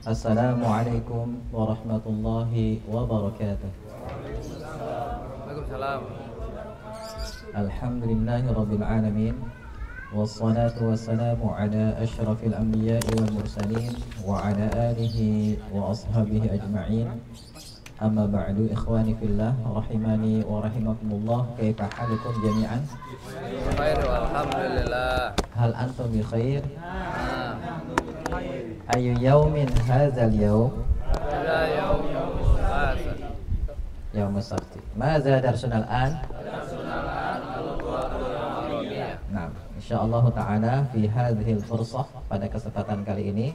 Assalamualaikum warahmatullahi wabarakatuh. Waalaikumsalam. Alhamdulillahi rabbil alamin. Wassalatu wassalamu ala asyrafil anbiya'i wal mursalin wa ala alihi wa ashabihi ajma'in. Amma ba'du, ikhwani fillah rahimani wa rahimakumullah. Kaifa halukum jami'an? Khair walhamdulillah. Hal antum bi khair? Ayu yaumin hadzal yaum? Ila yaum asad. Yaumus sabti. Maza darsunal an? Nah, insyaallah ta'ala fi hadhil fursah, pada kesempatan kali ini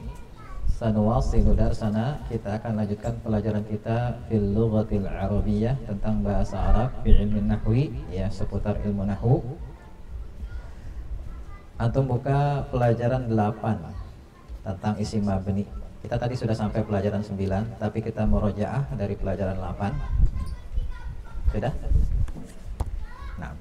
sanuwasilu darsana, kita akan lanjutkan pelajaran kita fil lughatil arabiyyah, tentang bahasa Arab, fi ilmi nahwi, ya, seputar ilmu nahwu. Antum buka pelajaran 8 tentang isim mabni. Kita tadi sudah sampai pelajaran 9, tapi kita murojaah dari pelajaran 8. Sudah? Nah,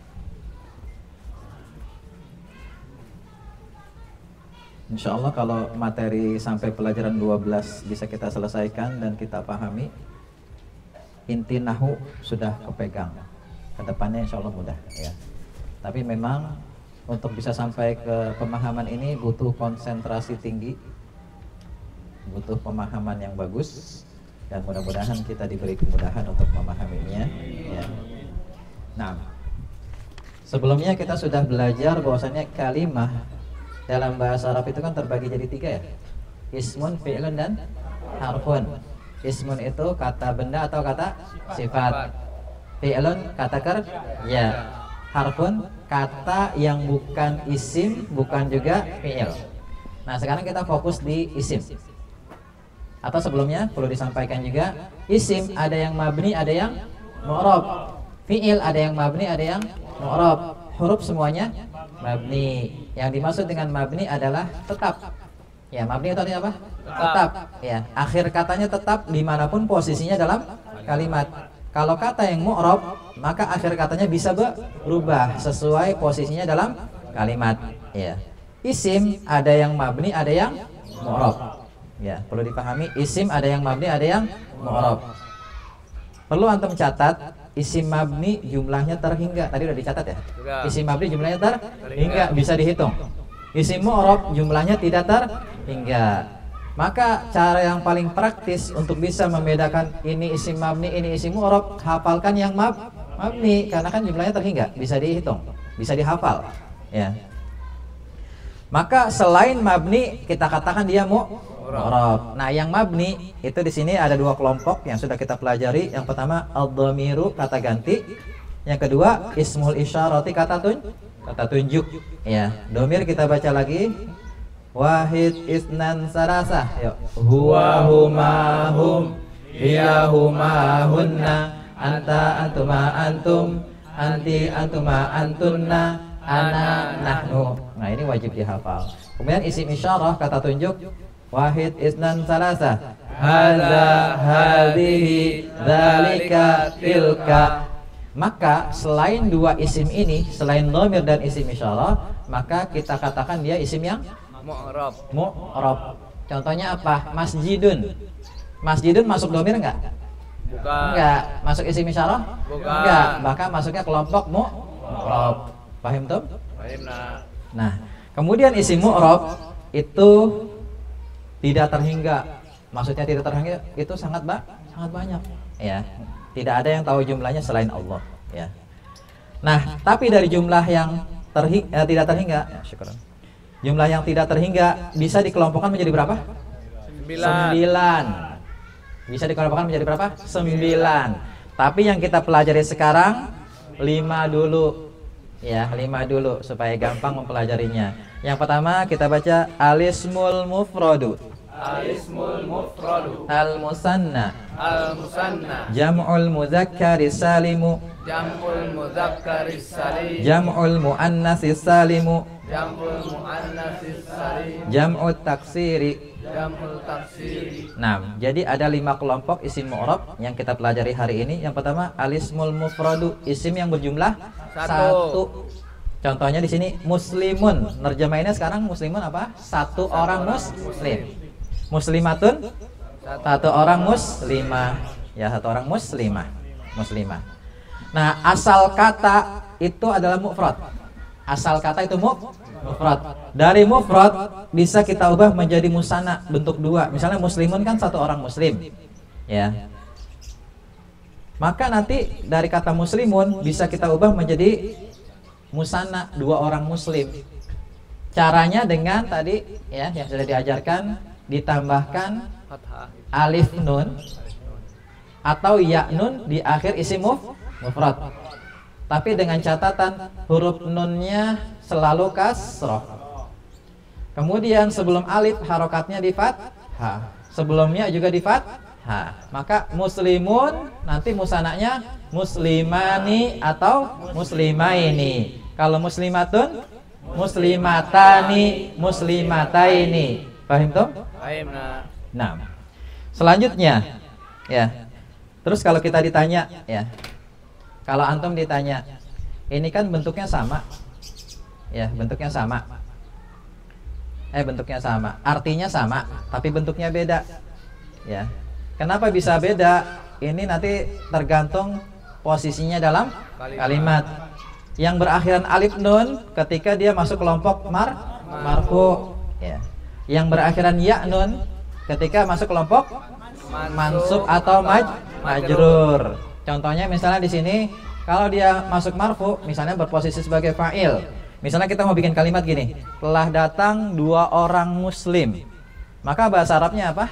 insya Allah kalau materi sampai pelajaran 12 bisa kita selesaikan dan kita pahami, inti nahu sudah kepegang. Kedepannya insya Allah mudah, ya. Tapi memang untuk bisa sampai ke pemahaman ini butuh konsentrasi tinggi, butuh pemahaman yang bagus, dan mudah-mudahan kita diberi kemudahan untuk memahaminya, ya. Nah, sebelumnya kita sudah belajar bahwasannya kalimah dalam bahasa Arab itu kan terbagi jadi 3, ya. Ismun, fi'lun, dan harfun. Ismun itu kata benda atau kata sifat. Fi'lun kata kerja. Harfun kata yang bukan isim, bukan juga fi'il. Nah, sekarang kita fokus di isim. Atau sebelumnya perlu disampaikan juga, isim ada yang mabni, ada yang mu'rab. Fi'il ada yang mabni, ada yang mu'rab. Huruf semuanya mabni. Yang dimaksud dengan mabni adalah tetap. Ya, mabni itu artinya apa? Tetap. Ya, akhir katanya tetap dimanapun posisinya dalam kalimat. Kalau kata yang mu'rab, maka akhir katanya bisa berubah sesuai posisinya dalam kalimat. Ya. Isim ada yang mabni, ada yang mu'rab. Ya, perlu dipahami, isim ada yang mabni, ada yang mu'rab. Perlu antum catat, isim mabni jumlahnya terhingga. Tadi udah dicatat, ya? Isim mabni jumlahnya terhingga, bisa dihitung. Isim mu'rab jumlahnya tidak terhingga. Maka cara yang paling praktis untuk bisa membedakan ini isim mabni, ini isim mu'rab, hafalkan yang mabni, karena kan jumlahnya terhingga, bisa dihitung, bisa dihafal, ya. Maka selain mabni kita katakan dia mu'rab. Nah, yang mabni itu di sini ada 2 kelompok yang sudah kita pelajari. Yang pertama ad-dhamiru, kata ganti. Yang kedua ismul isyarati, kata tunjuk. Ya, dhamir kita baca lagi. Wahid, isnan, sarasah. Yuk. Huwa, huma, hum, hiya, huma, hunna, anta, antuma, antum, anti, antuma, antunna, ana, nahnu. Nah, ini wajib dihafal. Kemudian isim isyarah, kata tunjuk. Wahid, isnan, salasah. Hadza, hadhihi, dzalika, tilka. Maka selain 2 isim ini, selain dhamir dan isim isyarah, maka kita katakan dia isim yang mu'rab. Contohnya apa? Masjidun. Masjidun masuk dhamir enggak? Bukan. Enggak. Masuk isim isyarah? Bukan. Enggak. Bahkan masuknya kelompok mu'rab. Paham tuh? Paham. Nah, kemudian isim mu'rab itu tidak terhingga. Maksudnya tidak terhingga itu sangat banyak, ya. Tidak ada yang tahu jumlahnya selain Allah, ya. Nah, tapi dari jumlah yang tidak terhingga, ya, syukuran. Jumlah yang tidak terhingga bisa dikelompokkan menjadi berapa? 9. Bisa dikelompokkan menjadi berapa? 9. Tapi yang kita pelajari sekarang 5 dulu. Ya, 5 dulu supaya gampang mempelajarinya. Yang pertama kita baca alismul mufradu. Alismul mufradu. Al-musanna. Al-musanna. Jam'ul mudzakkari salimu. Jam'ul mudzakkari salim. Jam'ul muannatsi salimu. Jam'ul muannatsi salim. Jam'ut taksiri. Jam'ul taksiri. Nah, jadi ada 5 kelompok isim mu'rab yang kita pelajari hari ini. Yang pertama alismul mufradu, isim yang berjumlah 1. Contohnya di sini muslimun. Nerjemahinnya sekarang muslimun apa? 1 orang muslim. Muslimatun Satu orang muslimah. Ya, satu orang muslimah. Muslimah. Nah, asal kata itu adalah mufrad. Asal kata itu mufrad. Dari mufrad bisa kita ubah menjadi musanna bentuk dua. Misalnya muslimun kan satu orang muslim. Ya. Maka nanti dari kata muslimun bisa kita ubah menjadi musanna dua orang muslim. Caranya dengan tadi ya yang sudah diajarkan, ditambahkan Fathah. alif nun atau ya nun di akhir isim mufrad. Tapi dengan catatan huruf nunnya selalu kasroh. Kemudian sebelum alif harokatnya di fathah, sebelumnya juga di fathah. Maka muslimun nanti musanaknya muslimani atau muslimaini. Kalau muslimatun muslimatani, muslimataini. Paham tuh? Baik, nah. Nah, selanjutnya ya. Terus kalau kita ditanya ya, kalau antum ditanya, ini kan bentuknya sama, ya bentuknya sama, bentuknya sama, artinya sama, tapi bentuknya beda, ya. Kenapa bisa beda? Ini nanti tergantung posisinya dalam kalimat. Yang berakhiran alif nun ketika dia masuk kelompok marfu, ya. Yang berakhiran ya nun ketika masuk kelompok mansub atau majrur. Contohnya misalnya di sini kalau dia masuk marfu, misalnya berposisi sebagai fa'il. Misalnya kita mau bikin kalimat gini, telah datang dua orang muslim. Maka bahasa Arabnya apa?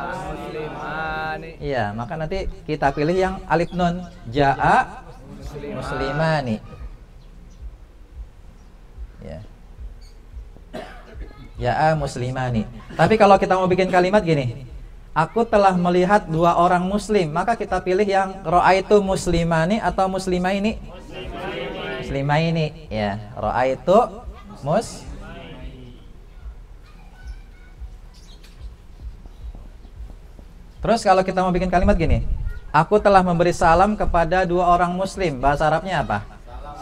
Muslimani. Iya, maka nanti kita pilih yang alif nun, ja'a muslimani. Ya. Ja'a muslimani. Tapi kalau kita mau bikin kalimat gini, aku telah melihat dua orang muslim, maka kita pilih yang ra'aitu muslimani atau muslimaini? Muslimaini, ya. Ra'aitu Terus kalau kita mau bikin kalimat gini, aku telah memberi salam kepada dua orang muslim. Bahasa Arabnya apa?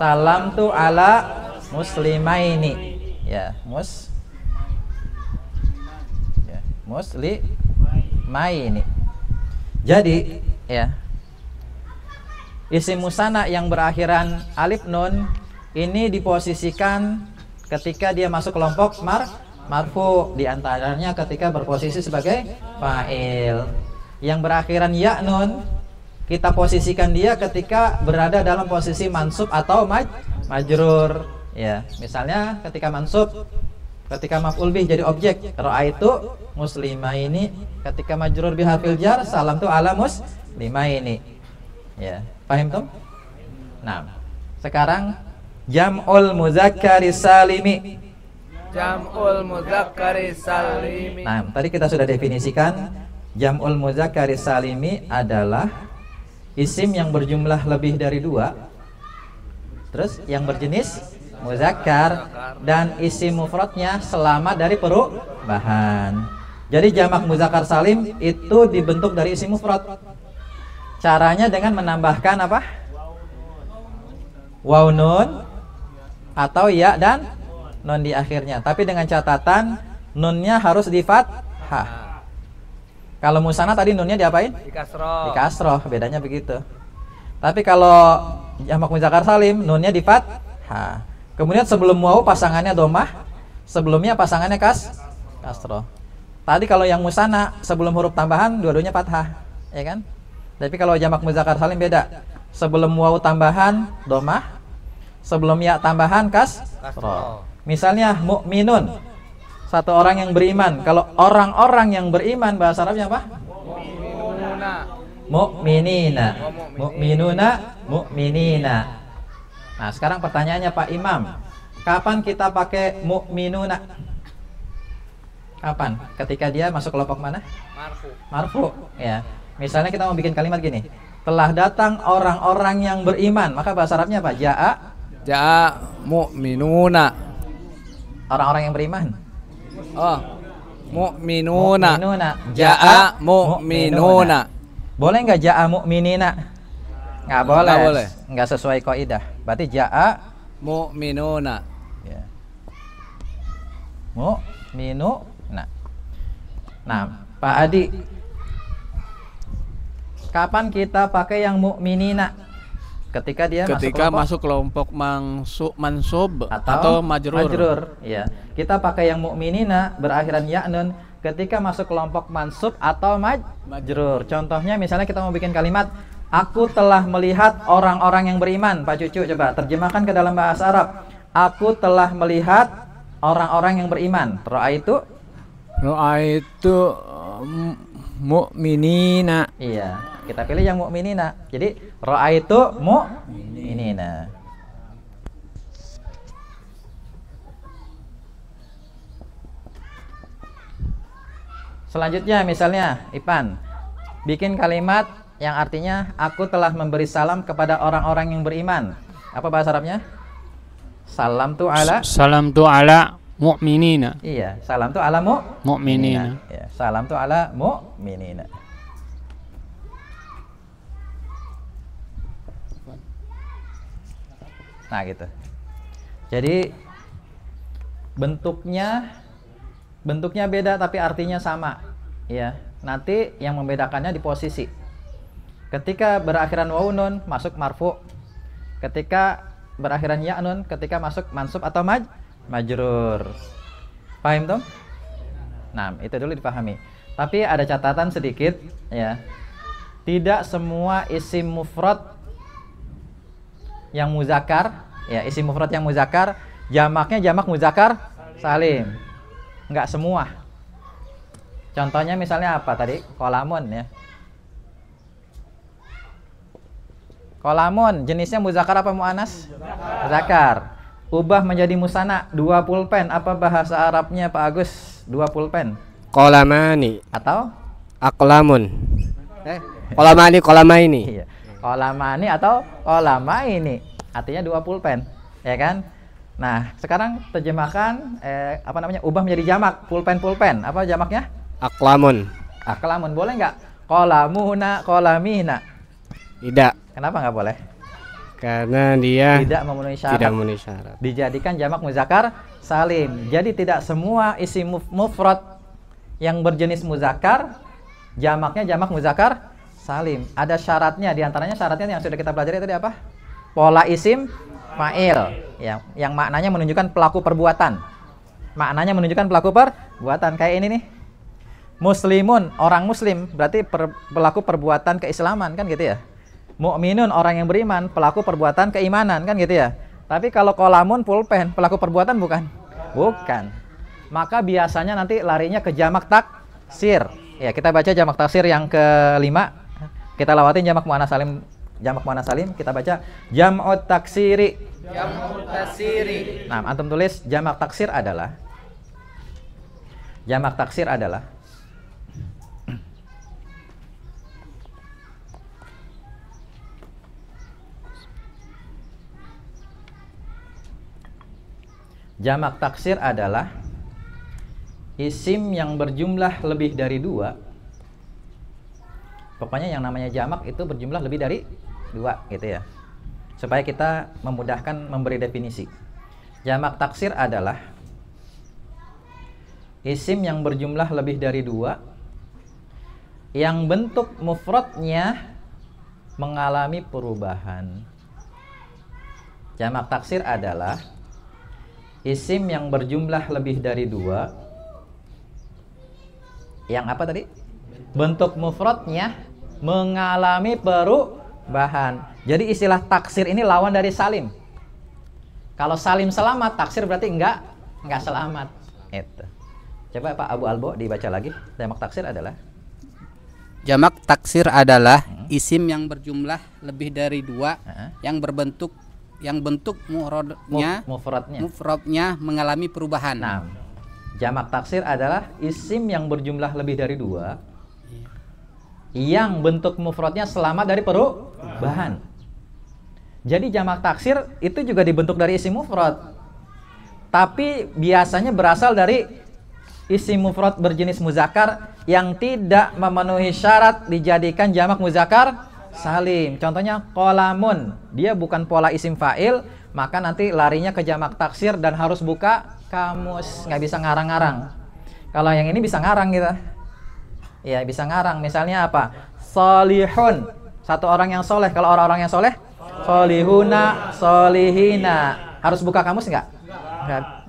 Salam tu ala muslimaini. Ya, muslimaini. Jadi, ya. Isim musanna yang berakhiran alif nun ini diposisikan ketika dia masuk kelompok marfu, di antaranya ketika berposisi sebagai fa'il. Yang berakhiran ya nun kita posisikan dia ketika berada dalam posisi mansub atau majrur, ya. Misalnya ketika mansub, ketika maf'ul bih jadi objek, ra'aitu muslimaini, ketika majrur bi harfil jar, salam tu ala muslimaini. Ya, paham tuh? Nah, sekarang jam'ul muzakkari salimi. Jam'ul mudzakkari salimi. Nah, tadi kita sudah definisikan jam'ul muzakkari salimi adalah isim yang berjumlah lebih dari dua, terus yang berjenis muzakkar, dan isim mufradnya selamat dari perubahan. Jadi jamak muzakkar salim itu dibentuk dari isim mufrad. Caranya dengan menambahkan apa? Waw nun atau ya dan nun di akhirnya. Tapi dengan catatan nunnya harus di fathah. Kalau musanna tadi nunnya diapain? Di kasroh. Di kasroh, bedanya begitu. Tapi kalau jamak muzakkar salim nunnya di fathah. Kemudian sebelum waw pasangannya domah, sebelumnya pasangannya kasroh. Tadi kalau yang musanna sebelum huruf tambahan dua-duanya fathah, ya kan? Tapi kalau jamak muzakkar salim beda. Sebelum waw tambahan domah, sebelum ya tambahan kasroh. Misalnya mukminun, satu orang yang beriman. Kalau orang-orang yang beriman bahasa Arabnya apa? Mu'minina. Mu'minuna, mu'minina. Nah, sekarang pertanyaannya Pak Imam, kapan kita pakai mu'minuna? Kapan? Ketika dia masuk kelompok mana? Marfu. Ya. Misalnya kita mau bikin kalimat gini, telah datang orang-orang yang beriman, maka bahasa Arabnya apa? Ja'a mu'minuna. Orang-orang yang beriman. Oh, mu'minuna. Ja'a mu'minuna. Boleh nggak ja'a mu'minina? Nggak boleh. Nggak boleh. Nggak sesuai kaidah. Berarti ja'a mu'minuna. ya. Mu'minuna. Nah, Pak Adi, kapan kita pakai yang mu'minina? Ketika dia masuk kelompok mansub atau majrur. Ya. Kita pakai yang mu'minina berakhiran ya nun ketika masuk kelompok mansub atau majrur. Contohnya misalnya kita mau bikin kalimat, aku telah melihat orang-orang yang beriman. Pak Cucu coba terjemahkan ke dalam bahasa Arab. Aku telah melihat orang-orang yang beriman. Ra'aitu mu'minina. Iya, kita pilih yang mu'minina. Jadi ra'aitu mu'minina. Selanjutnya misalnya Ipan bikin kalimat yang artinya aku telah memberi salam kepada orang-orang yang beriman. Apa bahasa Arabnya? Salam tu ala Mu'minina. Iya, salam tu ala Mu'minina. Ya, salam tu ala mu'minina. Nah, gitu. Jadi bentuknya beda tapi artinya sama. Ya, nanti yang membedakannya di posisi. Ketika berakhiran wawu nun masuk marfu. Ketika berakhiran ya nun ketika masuk mansub atau majrur. Paham tuh? Nah, itu dulu dipahami. Tapi ada catatan sedikit ya. Tidak semua isim mufrad yang muzakkar, ya isim mufrad yang muzakkar jamaknya jamak muzakkar salim. Enggak semua. Contohnya misalnya apa tadi? Kolamun ya. Kolamun jenisnya muzakkar apa muannas? Muzakkar. Ubah menjadi musana, 2 pulpen. Apa bahasa Arabnya Pak Agus? 2 pulpen. Kolamani Atau aklamun. Kolamaini. Iya. Kolamani atau kolamaini. Artinya 2 pulpen, ya kan? Nah, sekarang terjemahkan ubah menjadi jamak, pulpen-pulpen. Apa jamaknya? Aklamun. Aklamun. Boleh nggak? Kolamuna, kolamina. Tidak. Kenapa nggak boleh? Karena dia Tidak memenuhi syarat. Dijadikan jamak muzakkar salim. Jadi tidak semua isim mufrad yang berjenis muzakkar jamaknya jamak muzakkar salim. Ada syaratnya, diantaranya syaratnya yang sudah kita pelajari tadi apa? Pola isim fa'il yang maknanya menunjukkan pelaku perbuatan. Maknanya menunjukkan pelaku perbuatan kayak ini nih. Muslimun, orang muslim, berarti pelaku perbuatan keislaman kan gitu ya. Mu'minun, orang yang beriman, pelaku perbuatan keimanan kan gitu ya. Tapi kalau kolamun pulpen, pelaku perbuatan bukan? Bukan. Maka biasanya nanti larinya ke jamak taksir. Ya, kita baca jamak taksir yang kelima. Kita lewatin jamak muannats salim, kita baca jam'ut taksiri. Nah, antum tulis jamak taksir adalah jamak taksir adalah isim yang berjumlah lebih dari 2. Pokoknya yang namanya jamak itu berjumlah lebih dari 2 gitu ya. Supaya kita memudahkan memberi definisi. Jamak taksir adalah isim yang berjumlah lebih dari 2 yang bentuk mufradnya mengalami perubahan. Jamak taksir adalah isim yang berjumlah lebih dari 2 yang apa tadi? Bentuk mufradnya mengalami perubahan. Jadi istilah taksir ini lawan dari salim. Kalau salim selamat, taksir berarti enggak selamat. Itu. Coba Pak Abu Albo dibaca lagi. Jamak taksir adalah isim yang berjumlah lebih dari 2 yang bentuk mufradnya mengalami perubahan. Nah, jamak taksir adalah isim yang berjumlah lebih dari 2 yang bentuk mufradnya selamat dari perubahan. Jadi jamak taksir itu juga dibentuk dari isim mufrad. Tapi biasanya berasal dari isim mufrad berjenis muzakkar yang tidak memenuhi syarat dijadikan jamak muzakkar salim. Contohnya kolamun, dia bukan pola isim fa'il, maka nanti larinya ke jamak taksir dan harus buka kamus, nggak bisa ngarang-ngarang. Kalau yang ini bisa ngarang kita. Ya, bisa ngarang. Misalnya apa? Solihun. Satu orang yang soleh. Kalau orang-orang yang soleh, solihuna, solihina. Harus buka kamus nggak?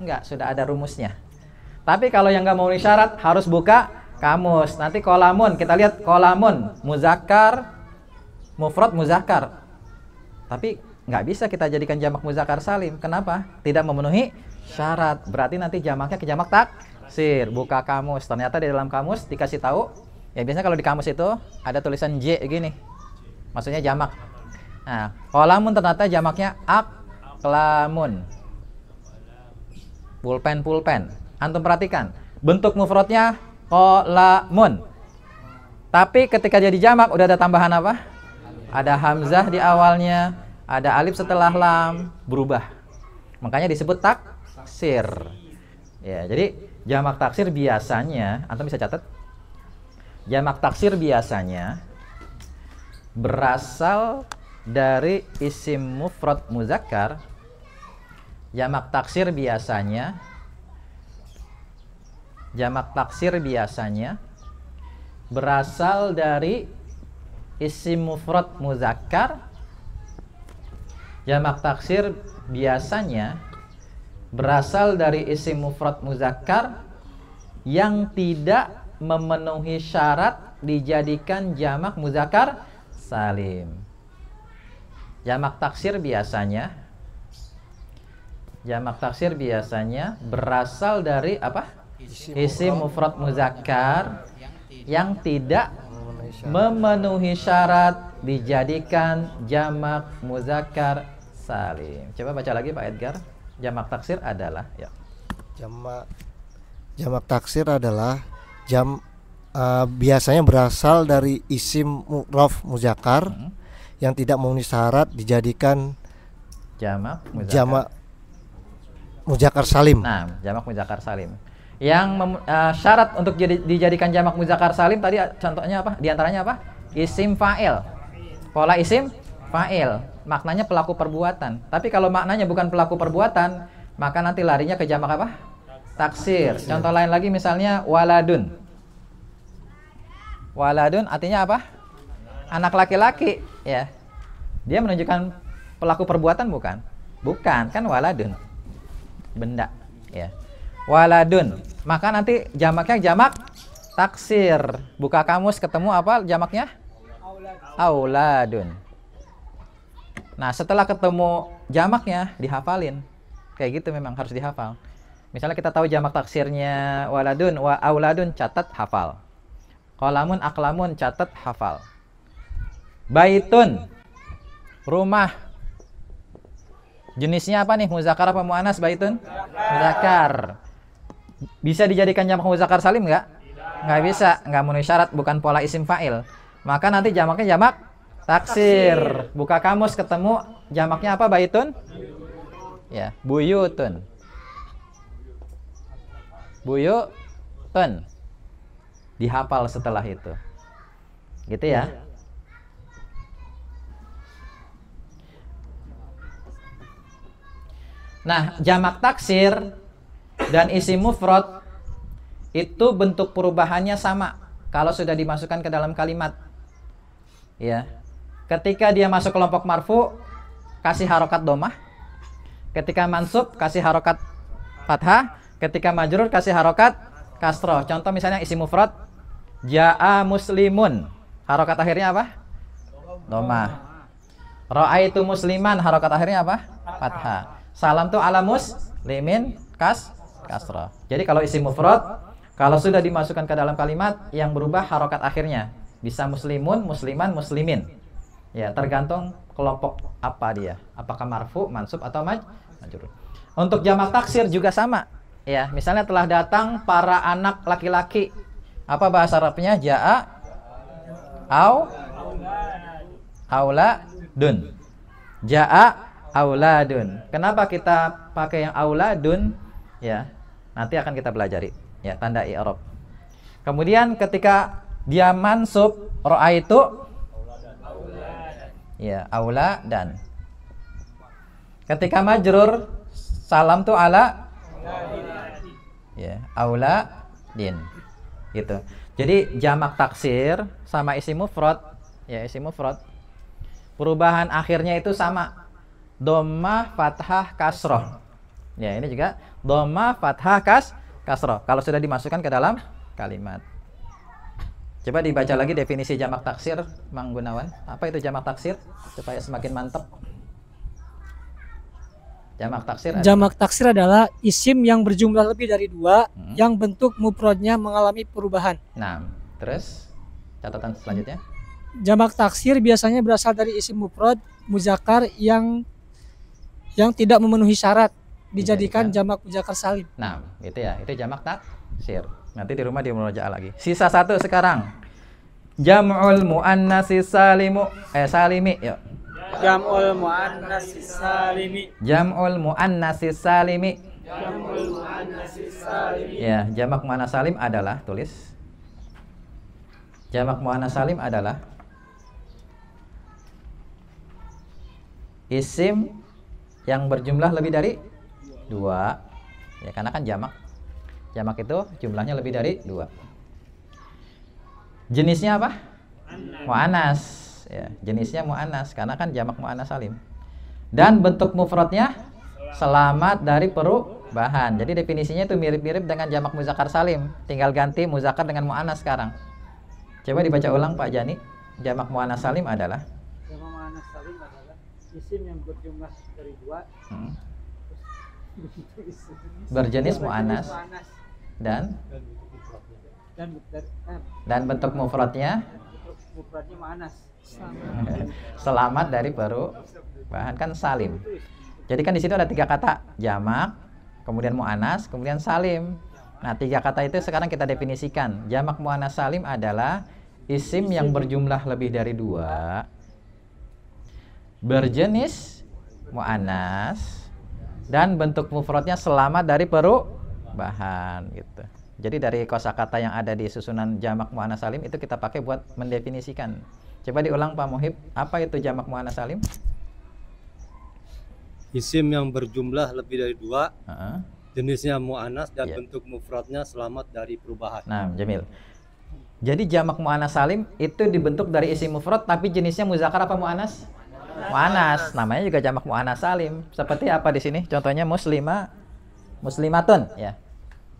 Nggak. Sudah ada rumusnya. Tapi kalau yang nggak memenuhi syarat, harus buka kamus. Nanti kolamun. Kita lihat kolamun. Muzakkar, mufrad muzakkar. Tapi nggak bisa kita jadikan jamak muzakkar salim. Kenapa? Tidak memenuhi syarat. Berarti nanti jamaknya ke jamak taksir. Buka kamus. Ternyata di dalam kamus dikasih tahu. Ya biasanya kalau di kamus itu ada tulisan J gini. Maksudnya jamak. Nah, kolamun ternyata jamaknya aklamun. Pulpen. Antum perhatikan. Bentuk mufradnya kolamun. Tapi ketika jadi jamak udah ada tambahan apa? Ada hamzah di awalnya, ada alif setelah lam, berubah. Makanya disebut taksir. Ya, jadi jamak taksir biasanya, antum bisa catat. Jamak taksir biasanya berasal dari isim mufrad muzakkar. Jamak taksir biasanya berasal dari isim mufrad muzakkar. Jamak taksir biasanya berasal dari isim mufrad muzakkar yang tidak memenuhi syarat dijadikan jamak muzakkar salim. Jamak taksir biasanya berasal dari apa? Isim mufrad muzakkar yang tidak memenuhi syarat dijadikan jamak muzakkar salim. Coba baca lagi Pak Edgar. Jamak taksir adalah ya. Jamak taksir adalah biasanya berasal dari isim mudhaf muzakkar yang tidak memenuhi syarat dijadikan jamak muzakkar salim. Nah, jamak muzakkar salim. Yang syarat untuk dijadikan jamak muzakkar salim tadi contohnya apa? Di antaranya apa? Isim fa'il. Pola isim fa'il. Maknanya pelaku perbuatan. Tapi kalau maknanya bukan pelaku perbuatan, maka nanti larinya ke jamak apa? Taksir. Contoh lain lagi misalnya waladun. Waladun artinya apa? Anak laki-laki, ya. Dia menunjukkan pelaku perbuatan bukan? Bukan, kan waladun. Benda, ya. Waladun. Maka nanti jamaknya jamak taksir. Buka kamus ketemu apa jamaknya? Auladun. Nah, setelah ketemu jamaknya dihafalin. Kayak gitu memang harus dihafal. Misalnya kita tahu jamak taksirnya waladun wa auladun, catat hafal. Qalamun aklamun, catat hafal. Baitun, rumah. Jenisnya apa nih? Muzakkar apa muannas baitun? Muzakkar. Bisa dijadikan jamak muzakkar salim nggak? Nggak bisa, nggak memenuhi syarat, bukan pola isim fa'il. Maka nanti jamaknya jamak taksir. Buka kamus ketemu jamaknya apa baitun? Ya, buyutun. Buyutun. Dihafal setelah itu. Gitu ya. Nah, jamak taksir dan isim mufrad itu bentuk perubahannya sama kalau sudah dimasukkan ke dalam kalimat. Ya. Ketika dia masuk kelompok marfu, kasih harokat domah. Ketika mansub, kasih harokat fathah. Ketika majrur, kasih harokat kasroh. Contoh misalnya isim mufrad, ja'a muslimun. Harokat akhirnya apa? Domah. Ra'aitu musliman. Harokat akhirnya apa? Fathah. Salam tuh ala muslimin kasroh. Jadi kalau isim mufrad, kalau sudah dimasukkan ke dalam kalimat yang berubah harokat akhirnya, bisa muslimun, musliman, muslimin. Ya, tergantung kelompok apa dia. Apakah marfu, mansub atau majrur. Untuk jamak taksir juga sama. Ya, misalnya telah datang para anak laki-laki. Apa bahasa Arabnya? Ja'a auladun. Ja'a auladun. Kenapa kita pakai yang auladun? Ya, nanti akan kita pelajari. Ya, tanda i'rab. Kemudian ketika dia mansub, ra'aitu, ya, auladan. Ketika majrur, salam tuh ala, ya, auladin. Gitu. Jadi jamak taksir sama isim mufrad, ya isim mufrad, perubahan akhirnya itu sama. Dhammah, fathah, kasroh. Ya, ini juga dhammah, fathah, kasroh. Kalau sudah dimasukkan ke dalam kalimat. Coba dibaca lagi definisi jamak taksir, Mang Gunawan. Apa itu jamak taksir? Supaya semakin mantap. Jamak taksir adalah isim yang berjumlah lebih dari 2 yang bentuk mufradnya mengalami perubahan. Nah, terus catatan selanjutnya. Jamak taksir biasanya berasal dari isim mufrad muzakkar yang tidak memenuhi syarat dijadikan jamak muzakkar salim. Nah, gitu ya. Itu jamak taksir. Nanti di rumah dia murojaah lagi. Sisa 1 sekarang. Jam'ul muannatsi salimi, yuk. Jam'ul muannatsi salimi. Jam'ul muannatsi salimi. Ya, jamak muannats salim adalah, tulis. Jamak muannats salim adalah isim yang berjumlah lebih dari 2. Ya, karena kan jamak. Jamak itu jumlahnya lebih dari 2. Jenisnya apa? Mu'annas. Ya, jenisnya mu'annas karena kan jamak mu'annas salim. Dan bentuk mufradnya selamat dari perubahan. Jadi definisinya itu mirip-mirip dengan jamak muzakkar salim. Tinggal ganti muzakkar dengan mu'annas sekarang. Coba dibaca ulang Pak Jani. Jamak mu'annas salim adalah? Jamak mu'annas salim adalah isim yang berjumlah dari 2. Berjenis mu'annas dan bentuk mufradnya mu'annas. Selamat dari perubahan, kan salim. Jadi kan di situ ada 3 kata, jamak, kemudian mu'annas, kemudian salim. Nah, 3 kata itu sekarang kita definisikan. Jamak mu'annas salim adalah isim yang berjumlah lebih dari 2, berjenis mu'annas, dan bentuk mufradnya selamat dari perubahan gitu. Jadi dari kosakata yang ada di susunan jamak mu'annas salim itu kita pakai buat mendefinisikan. Coba diulang Pak Muhib, apa itu jamak mu'annas salim? Isim yang berjumlah lebih dari 2, jenisnya mu'annas dan bentuk mufradnya selamat dari perubahan. Nah, Jamil. Jadi jamak mu'annas salim itu dibentuk dari isim mufrad tapi jenisnya muzakkar apa mu'annas? Mu'annas. Namanya juga jamak mu'annas salim. Seperti apa di sini? Contohnya muslimatun ya.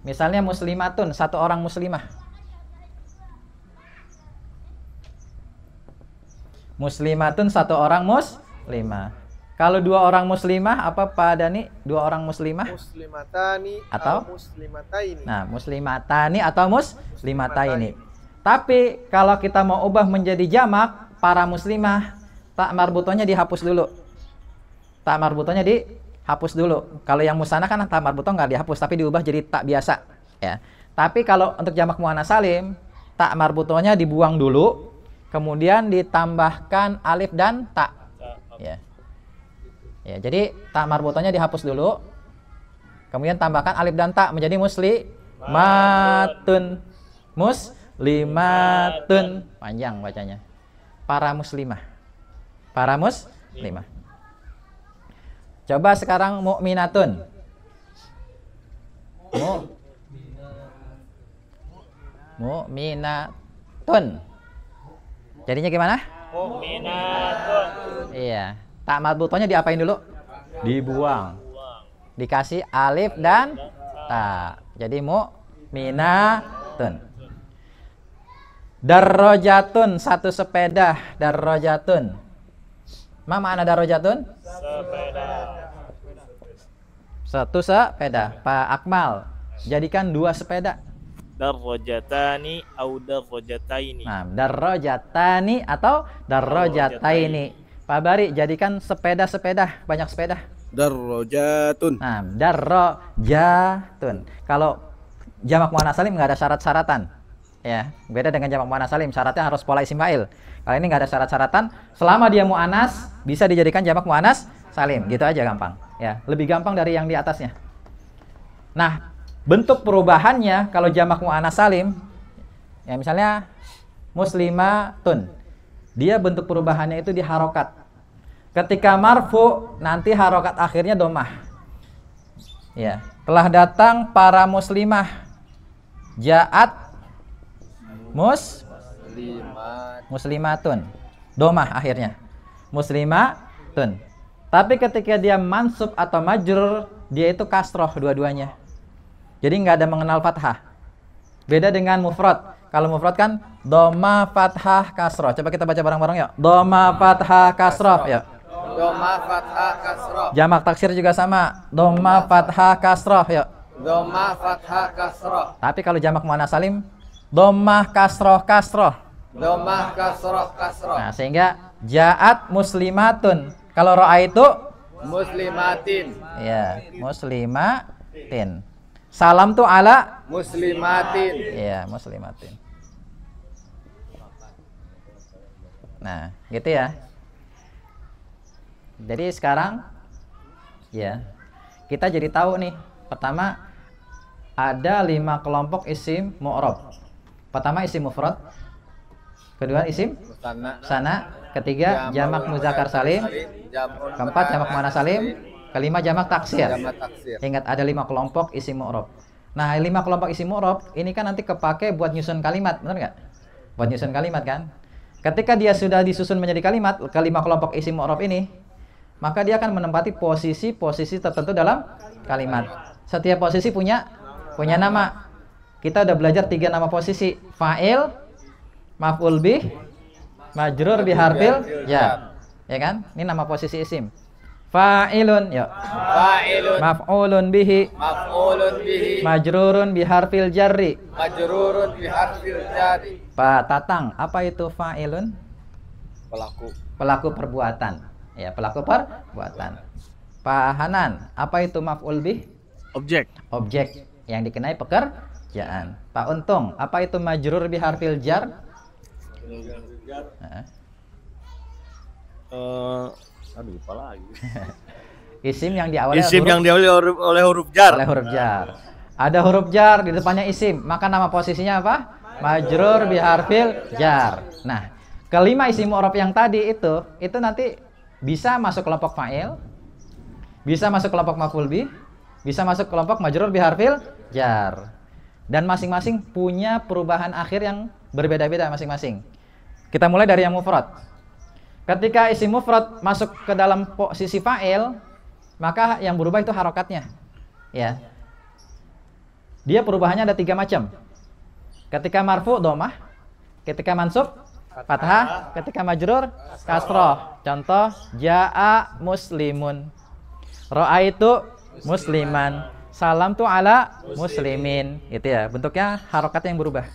Misalnya muslimatun, 1 orang muslimah. Muslimatun, 1 orang muslimah. Kalau 2 orang muslimah apa Pak Dani? 2 orang muslimah? Muslimatani atau muslimataini. Nah, muslimatani atau muslimataini. Tapi kalau kita mau ubah menjadi jamak para muslimah, tak marbutonya dihapus dulu. Tak marbutonya dihapus dulu. Kalau yang musanna kan tak marbuto nggak dihapus, tapi diubah jadi tak biasa. Ya. Tapi kalau untuk jamak muannats salim, tak marbutonya dibuang dulu, kemudian ditambahkan alif dan tak. Ya. Ya, jadi tak marbutonya dihapus dulu, kemudian tambahkan alif dan tak menjadi muslimatun. Muslimatun, panjang bacanya. Para muslimah. Para muslimah. Coba sekarang mukminatun. Mukminatun. Jadinya gimana? Mukminatun. Iya. Tak marbutonya diapain dulu? Dibuang. Dikasih alif dan ta. Jadi mukminatun. Darrojatun, 1 sepeda. Darrojatun. Ma mana darrojatun? Sepeda. 1 sepeda. Pak Akmal, jadikan 2 sepeda. Darrojatani au darrojataini. Nah, darrojatani atau darrojataini. Pak Bari, jadikan sepeda-sepeda, banyak sepeda. Darrojatun. Nah, darrojatun. Kalau jamak muannats salim nggak ada syarat-syaratan. Ya, beda dengan jamak muannats salim, syaratnya harus pola isim fa'il. Kalau ini nggak ada syarat-syaratan, selama dia muannas bisa dijadikan jamak muannas salim, gitu aja gampang. Ya, lebih gampang dari yang di atasnya. Nah, bentuk perubahannya kalau jamak muannas salim, ya misalnya muslimatun, dia bentuk perubahannya itu di harokat. Ketika marfu nanti harokat akhirnya domah. Ya, telah datang para muslimah. Ja'at muslimatun. Domah akhirnya. Muslimatun. Tapi ketika dia mansub atau majrur, dia itu kasroh dua-duanya. Jadi nggak ada mengenal fathah. Beda dengan mufrad. Kalau mufrad kan doma fathah kasroh. Coba kita baca bareng-bareng yuk. Doma fathah kasroh yuk. Doma fathah kasroh. Jamak taksir juga sama. Doma fathah kasroh yuk. Doma fathah kasroh. Tapi kalau jamak muannats salim, doma kasroh kasroh. Doma kasroh kasroh. Nah, sehingga ja'at muslimatun. Kalau ro'a itu muslimatin. ya, muslimatin. Salam tuh ala Muslimatin. ya, muslimatin. Nah, gitu ya. Jadi sekarang ya, kita jadi tahu nih. Pertama, ada 5 kelompok isim mu'rab. Pertama isim mufrad. Kedua isim sana. Ketiga jamak muzakkar salim. Keempat jamak muannats salim. Kelima jamak taksir. Ingat ada 5 kelompok isim mu'rab. Nah, 5 kelompok isim mu'rab ini kan nanti kepake buat nyusun kalimat, benar nggak? Buat nyusun kalimat kan? Ketika dia sudah disusun menjadi kalimat, kelima kelompok isim mu'rab ini, maka dia akan menempati posisi-posisi tertentu dalam kalimat. Setiap posisi punya nama. Kita udah belajar 3 nama posisi: fa'il, maf'ul bih, majrur biharfil jar. Ya kan? Ini nama posisi isim. Fa'ilun, ya. Fa'ilun. Maf'ulun bihi. Maf'ulun bihi. Majrurun biharfil jarri. Majrurun biharfil jarri. Pak Tatang, apa itu fa'ilun? Pelaku perbuatan. Ya, pelaku perbuatan. Pak Hanan, apa itu maf'ul bih? Objek. Objek yang dikenai pekerjaan. Pak Untung, apa itu majrur biharfil jar? Lupa lagi. Isim yang diawali oleh huruf jar. Oleh huruf jar. Ada huruf jar di depannya isim, maka nama posisinya apa? Majrur biharfil jar. Nah, kelima isim mu'rab yang tadi itu nanti bisa masuk kelompok fa'il, bisa masuk kelompok maf'ul bih, bisa masuk kelompok majrur biharfil jar. Dan masing-masing punya perubahan akhir yang berbeda-beda masing-masing. Kita mulai dari yang mufrad. Ketika isim mufrad masuk ke dalam posisi fa'il, maka yang berubah itu harokatnya. Ya. Dia perubahannya ada 3 macam. Ketika marfu domah, ketika mansub fathah, ketika majrur kasroh. Contoh ja'a muslimun, ra'aitu musliman, salam tu ala muslimin. Itu ya, bentuknya harokat yang berubah.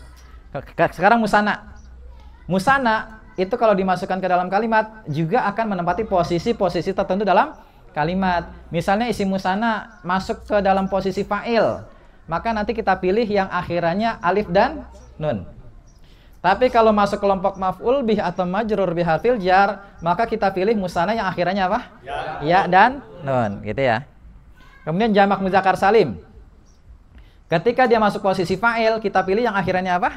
Sekarang musanna. Musanna itu kalau dimasukkan ke dalam kalimat juga akan menempati posisi-posisi tertentu dalam kalimat. Misalnya isim musanna masuk ke dalam posisi fa'il, maka nanti kita pilih yang akhirannya alif dan nun. Tapi kalau masuk kelompok maf'ul bih atau majrur biharfil jar, maka kita pilih musanna yang akhirannya apa? Ya dan nun, gitu ya. Kemudian jamak muzakkar salim. Ketika dia masuk posisi fa'il, kita pilih yang akhirannya apa?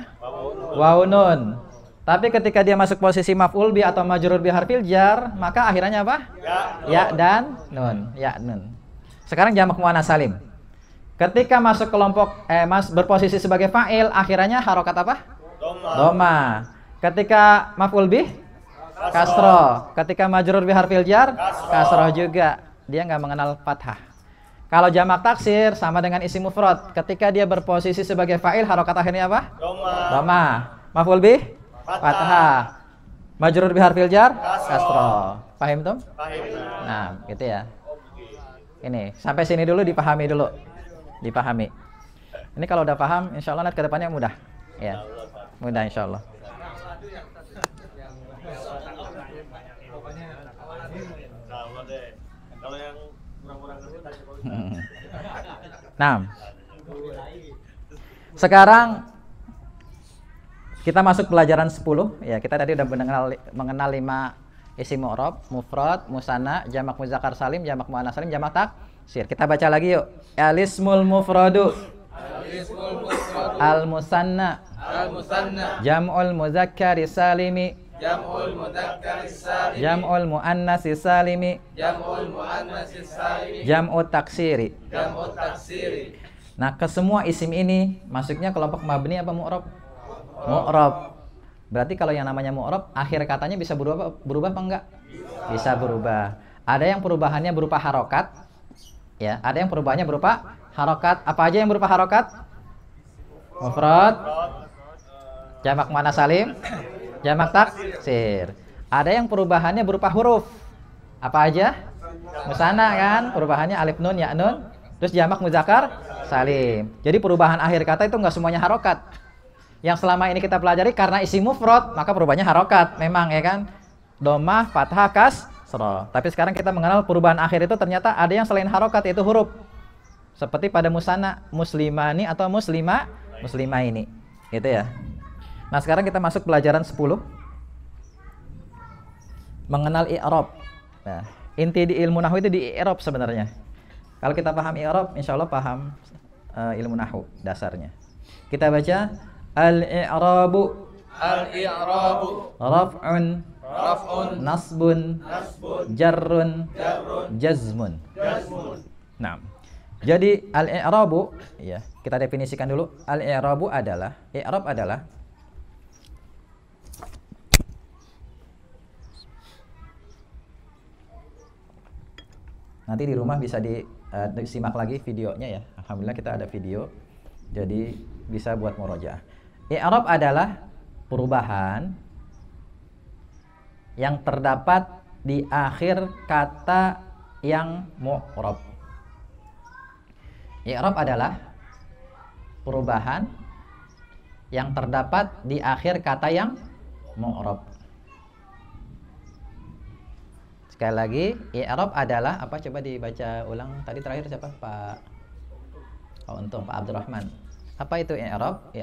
Waw nun. Tapi ketika dia masuk posisi maf'ul bih atau majrur biharfil jar, maka akhirannya apa? Ya dan nun. Ya nun. Sekarang jamak muannats salim. Ketika masuk kelompok berposisi sebagai fa'il, akhirannya harokat apa? Doma. Ketika maf'ul bih kasroh. Ketika majrur biharfil jar kasroh juga. Dia nggak mengenal fathah. Kalau jamak taksir sama dengan isim mufrad. Ketika dia berposisi sebagai fa'il, harokat akhirnya apa? Doma. Maf'ul bih fathah. Majrur biharfil jar kasroh. Paham tuh? Nah, gitu ya. Ini sampai sini dulu, dipahami dulu. Dipahami. Ini kalau udah paham, insya Allah nanti ke depannya mudah. Ya, mudah insya Allah. Nah, sekarang kita masuk pelajaran 10. Ya, kita tadi udah mengenal 5 isim mu'rab, mufrad, musanna, jamak muzakkar salim, jamak muannats salim, jamak taksir. Kita baca lagi yuk. Al-ismul mufradu, al-musanna, jam'ul muzakkari salimi, jam'ul muannatsi salimi, jam'ut taksiri. Nah, ke semua isim ini masuknya kelompok mabni apa mu'rab? mu'rab. Berarti kalau yang namanya mu'rab, akhir katanya bisa berubah apa enggak? Bisa berubah. Ada yang perubahannya berupa harokat, ya. Ada yang perubahannya berupa harokat. Apa aja yang berupa harokat? Mufrad, jamak muannas salim, jamak taksir. Ada yang perubahannya berupa huruf. Apa aja? Musanna kan, perubahannya alif nun ya nun, terus jamak muzakkar salim. Jadi perubahan akhir kata itu enggak semuanya harokat. Yang selama ini kita pelajari karena isim mufrad, maka perubahannya harokat memang ya kan. Dhammah, fathah, kasrah. Tapi sekarang kita mengenal perubahan akhir itu ternyata ada yang selain harokat, yaitu huruf. Seperti pada musanna, muslimani atau muslimah ini. Gitu ya. Nah, sekarang kita masuk pelajaran 10. Mengenal i'rab. Nah, inti di ilmu nahwu itu di i'rab sebenarnya. Kalau kita paham i'rab, insyaallah paham ilmu nahwu dasarnya. Kita baca al-i'rabu raf'un nasbun jarrun jazmun. Nah, jadi al-i'rabu ya, kita definisikan dulu. Al-i'rabu adalah, i'rab adalah nanti di rumah bisa disimak lagi videonya ya. Alhamdulillah kita ada video. Jadi bisa buat murojaah. I'rab adalah perubahan yang terdapat di akhir kata yang mu'rab. I'rab adalah perubahan yang terdapat di akhir kata yang mu'rab. Sekali lagi, i'rab adalah apa? Coba dibaca ulang. Tadi terakhir siapa? Pak Untung, Pak Abdurrahman. Apa itu i'rab?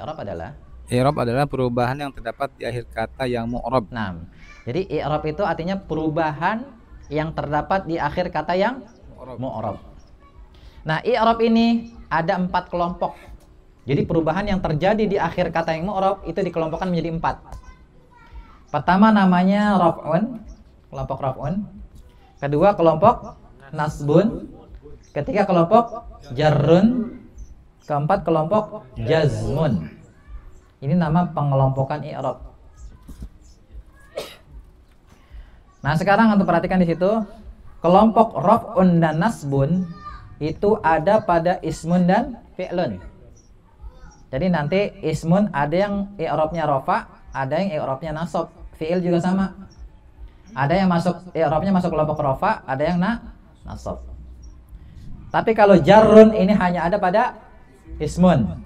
I'rab adalah perubahan yang terdapat di akhir kata yang mu'rab. Nah, jadi i'rab itu artinya perubahan yang terdapat di akhir kata yang mu'rab. Nah, i'rab ini ada 4 kelompok. Jadi perubahan yang terjadi di akhir kata yang mu'rab itu dikelompokkan menjadi 4. Pertama namanya raf'un, kelompok raf'un. Kedua kelompok nasbun. Ketiga kelompok jarrun. Keempat kelompok jazmun. Ini nama pengelompokan i'rab. Nah, sekarang untuk perhatikan di situ, kelompok raf'un dan nasbun itu ada pada ismun dan fi'lun. Jadi nanti ismun ada yang i'rabnya rafa, ada yang i'rabnya nasab. Fi'il juga sama. Ada yang masuk i'rabnya masuk kelompok rafa, ada yang nasab. Tapi kalau jarrun ini hanya ada pada ismun.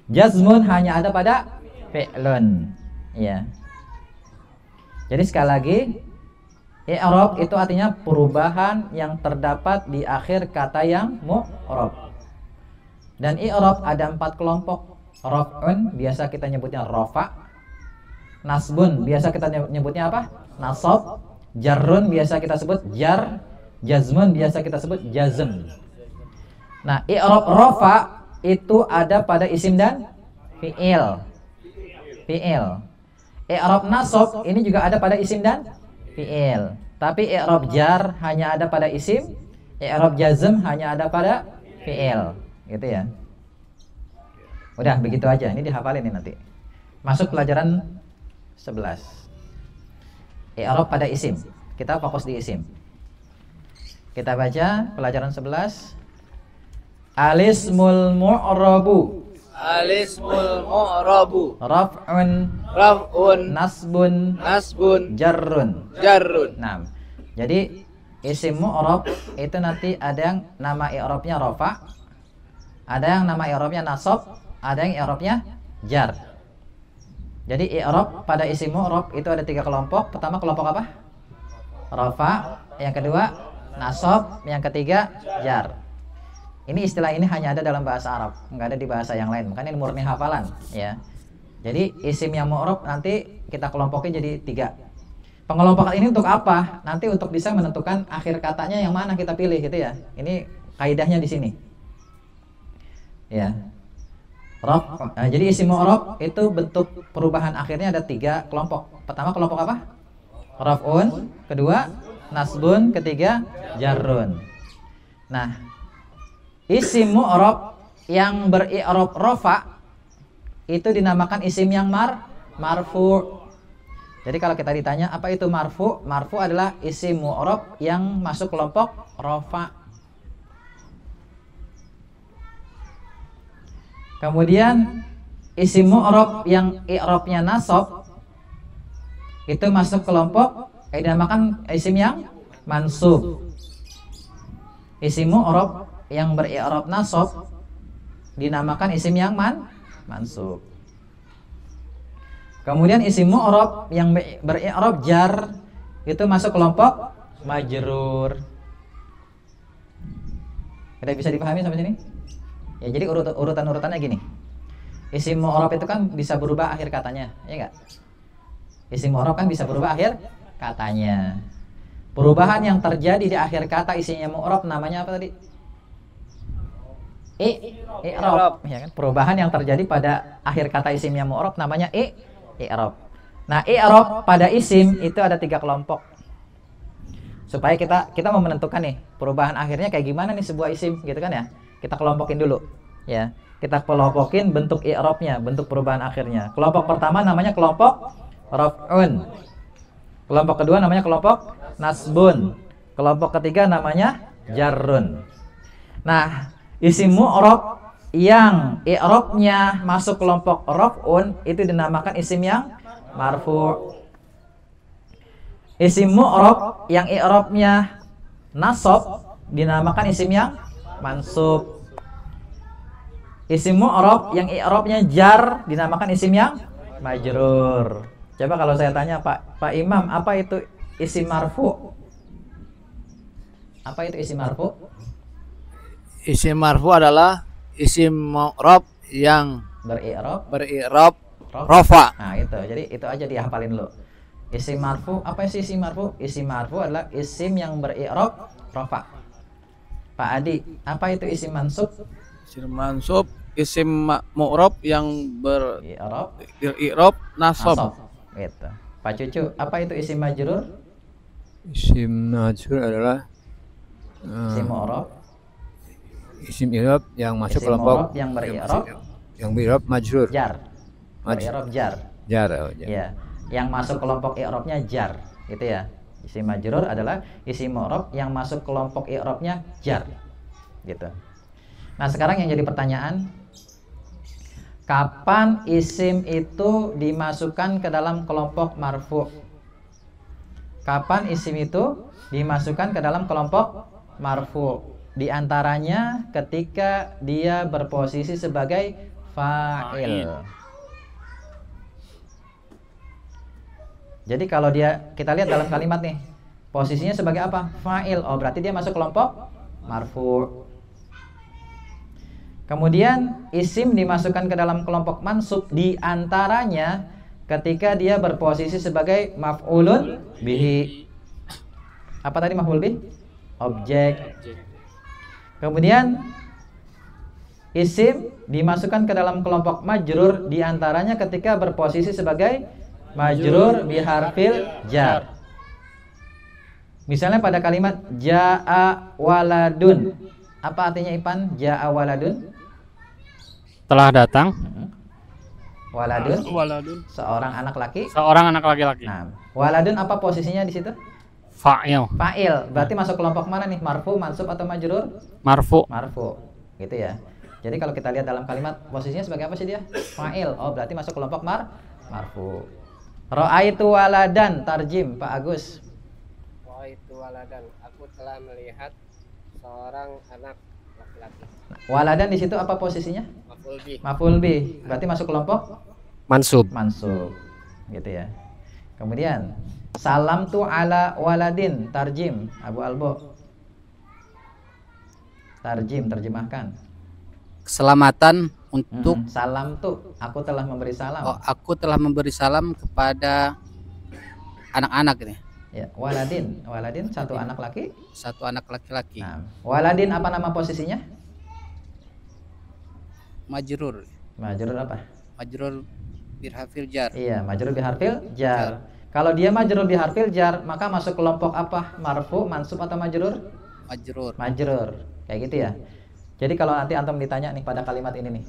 Jazmun hanya ada pada fi'lun. Ya. Jadi sekali lagi, i'rab itu artinya perubahan yang terdapat di akhir kata yang mu'rab. Dan i'rab ada 4 kelompok. Raf'un biasa kita nyebutnya rafa. Nasbun biasa kita nyebutnya apa? Nasab. Jarrun biasa kita sebut jar. Jazmun biasa kita sebut jazm. Nah, i'rab rafa itu ada pada isim dan fi'il. I'rab nasab ini juga ada pada isim dan fi'il. Tapi i'rab jar hanya ada pada isim, i'rab jazm hanya ada pada fi'il. Gitu ya. Udah begitu aja. Ini dihafalin nih nanti. Masuk pelajaran 11. I'rab pada isim. Kita fokus di isim. Kita baca pelajaran 11. Alismul mu'rabu. Raf'un. Nasbun. Jarrun. Nah, jadi isim mu'rab itu nanti ada yang nama i'rabnya rafa, ada yang nama i'rabnya nasab, ada yang i'rabnya jar. Jadi i'rab pada isim mu'rab itu ada 3 kelompok. Pertama kelompok apa? Rafa. Yang kedua nasab. Yang ketiga jar. Ini istilah ini hanya ada dalam bahasa Arab, nggak ada di bahasa yang lain. Makanya ini murni hafalan, ya. Jadi isim yang mu'rab nanti kita kelompokin jadi 3. Pengelompokan ini untuk apa? Nanti untuk bisa menentukan akhir katanya yang mana kita pilih, gitu ya. Ini kaidahnya di sini. Ya. Jadi isim mu'rab itu bentuk perubahan akhirnya ada 3 kelompok. Pertama kelompok apa? Raf'un. Kedua nasbun. Ketiga jarrun. Nah, isim mu'rab yang beri'rab rafa itu dinamakan isim yang marfu. Jadi kalau kita ditanya apa itu marfu? Marfu adalah isim mu'rab yang masuk kelompok rofa. Kemudian isim mu'rab yang i'rabnya nasab itu masuk kelompok dinamakan isim yang mansub. Isim mu'rab yang beri'rab nasab dinamakan isim yang mansub. Kemudian isim mu'rab yang beri'rab jar itu masuk kelompok majrur. Sudah bisa dipahami sampai sini? Ya, jadi urutan-urutannya gini. Isim mu'rab itu kan bisa berubah akhir katanya, ya enggak? Isim mu'rab kan bisa berubah akhir katanya. Perubahan yang terjadi di akhir kata isimnya mu'rab namanya apa tadi? I'rab, ya kan? Perubahan yang terjadi pada akhir kata isimnya mu'rab namanya i'rab. Nah, i'rab pada isim itu ada 3 kelompok. Supaya kita mau menentukan nih perubahan akhirnya kayak gimana nih sebuah isim, gitu kan ya? Kita kelompokin dulu, ya. Kita kelompokin bentuk i'rabnya, bentuk perubahan akhirnya. Kelompok pertama namanya kelompok raf'un. Kelompok kedua namanya kelompok nasbun. Kelompok ketiga namanya jarrun. Nah, isim mu'rab yang i'rabnya masuk kelompok raf'un itu dinamakan isim yang marfu'. Isim mu'rab yang i'rabnya nasab dinamakan isim yang mansub. Isim mu'rab yang i'rabnya jar dinamakan isim yang majrur. Coba kalau saya tanya Pak Imam, apa itu isim marfu'? Apa itu isim marfu'? Isim marfu adalah isim mu'rab yang beri'rab rafa. Nah, itu. Jadi itu aja dihafalin dulu. Isim marfu, apa sih isim marfu? Isim marfu adalah isim yang beri'rab rafa. Pak Adi, apa itu isim mansub? Isim mansub isim mu'rab yang beri'rab nasab. Gitu. Pak Cucu, apa itu isim majrur? Isim majrur adalah isim mu'rab, isim i'rab yang masuk isim kelompok yang beri'rab majrur. Jar. Beri'rab jar. Jar. Ya. Yang masuk kelompok i'rabnya jar, gitu ya. Isim majrur adalah isim mu'rab yang masuk kelompok i'rabnya jar. Gitu. Nah, sekarang yang jadi pertanyaan, kapan isim itu dimasukkan ke dalam kelompok marfu'? Kapan isim itu dimasukkan ke dalam kelompok marfu'? Di antaranya ketika dia berposisi sebagai fa'il. Jadi kalau kita lihat dalam kalimat nih, posisinya sebagai apa? Fa'il. Oh, berarti dia masuk kelompok marfu'. Kemudian isim dimasukkan ke dalam kelompok mansub di antaranya ketika dia berposisi sebagai maf'ulun bihi. Apa tadi maf'ul bih? Objek. Kemudian isim dimasukkan ke dalam kelompok majrur di antaranya ketika berposisi sebagai majrur biharfil jar. Misalnya pada kalimat ja'a waladun. Apa artinya Ipan? Ja'a waladun? Telah datang. Waladun. Seorang anak laki. Seorang anak laki-laki. Nah, waladun apa posisinya di situ? Fa'il. Fa'il. Berarti masuk kelompok mana nih? Marfu, mansub atau majrur? Marfu. Marfu. Gitu ya. Jadi kalau kita lihat dalam kalimat posisinya sebagai apa sih dia? Fa'il. Oh, berarti masuk kelompok marfu. Ra'aitu waladan, tarjim Pak Agus. Ra'aitu waladan, aku telah melihat seorang anak laki-laki. Nah, waladan di situ apa posisinya? Maf'ul bih. Berarti masuk kelompok mansub. Gitu ya. Kemudian salam tu ala waladin, tarjim Abu Albo. Terjemahkan. Keselamatan untuk salam tuh, aku telah memberi salam. Oh, aku telah memberi salam kepada anak-anak ini. Ya, waladin satu anak laki. Satu anak laki-laki. Nah, waladin apa nama posisinya? Majrur. Majrur apa? Majrur biharfil jar. Iya, majrur biharfil jar. Kalau dia majrur biharfil jar, maka masuk kelompok apa? Marfu, mansub atau majrur? Majrur. Kayak gitu ya. Jadi kalau nanti antum ditanya nih pada kalimat ini nih,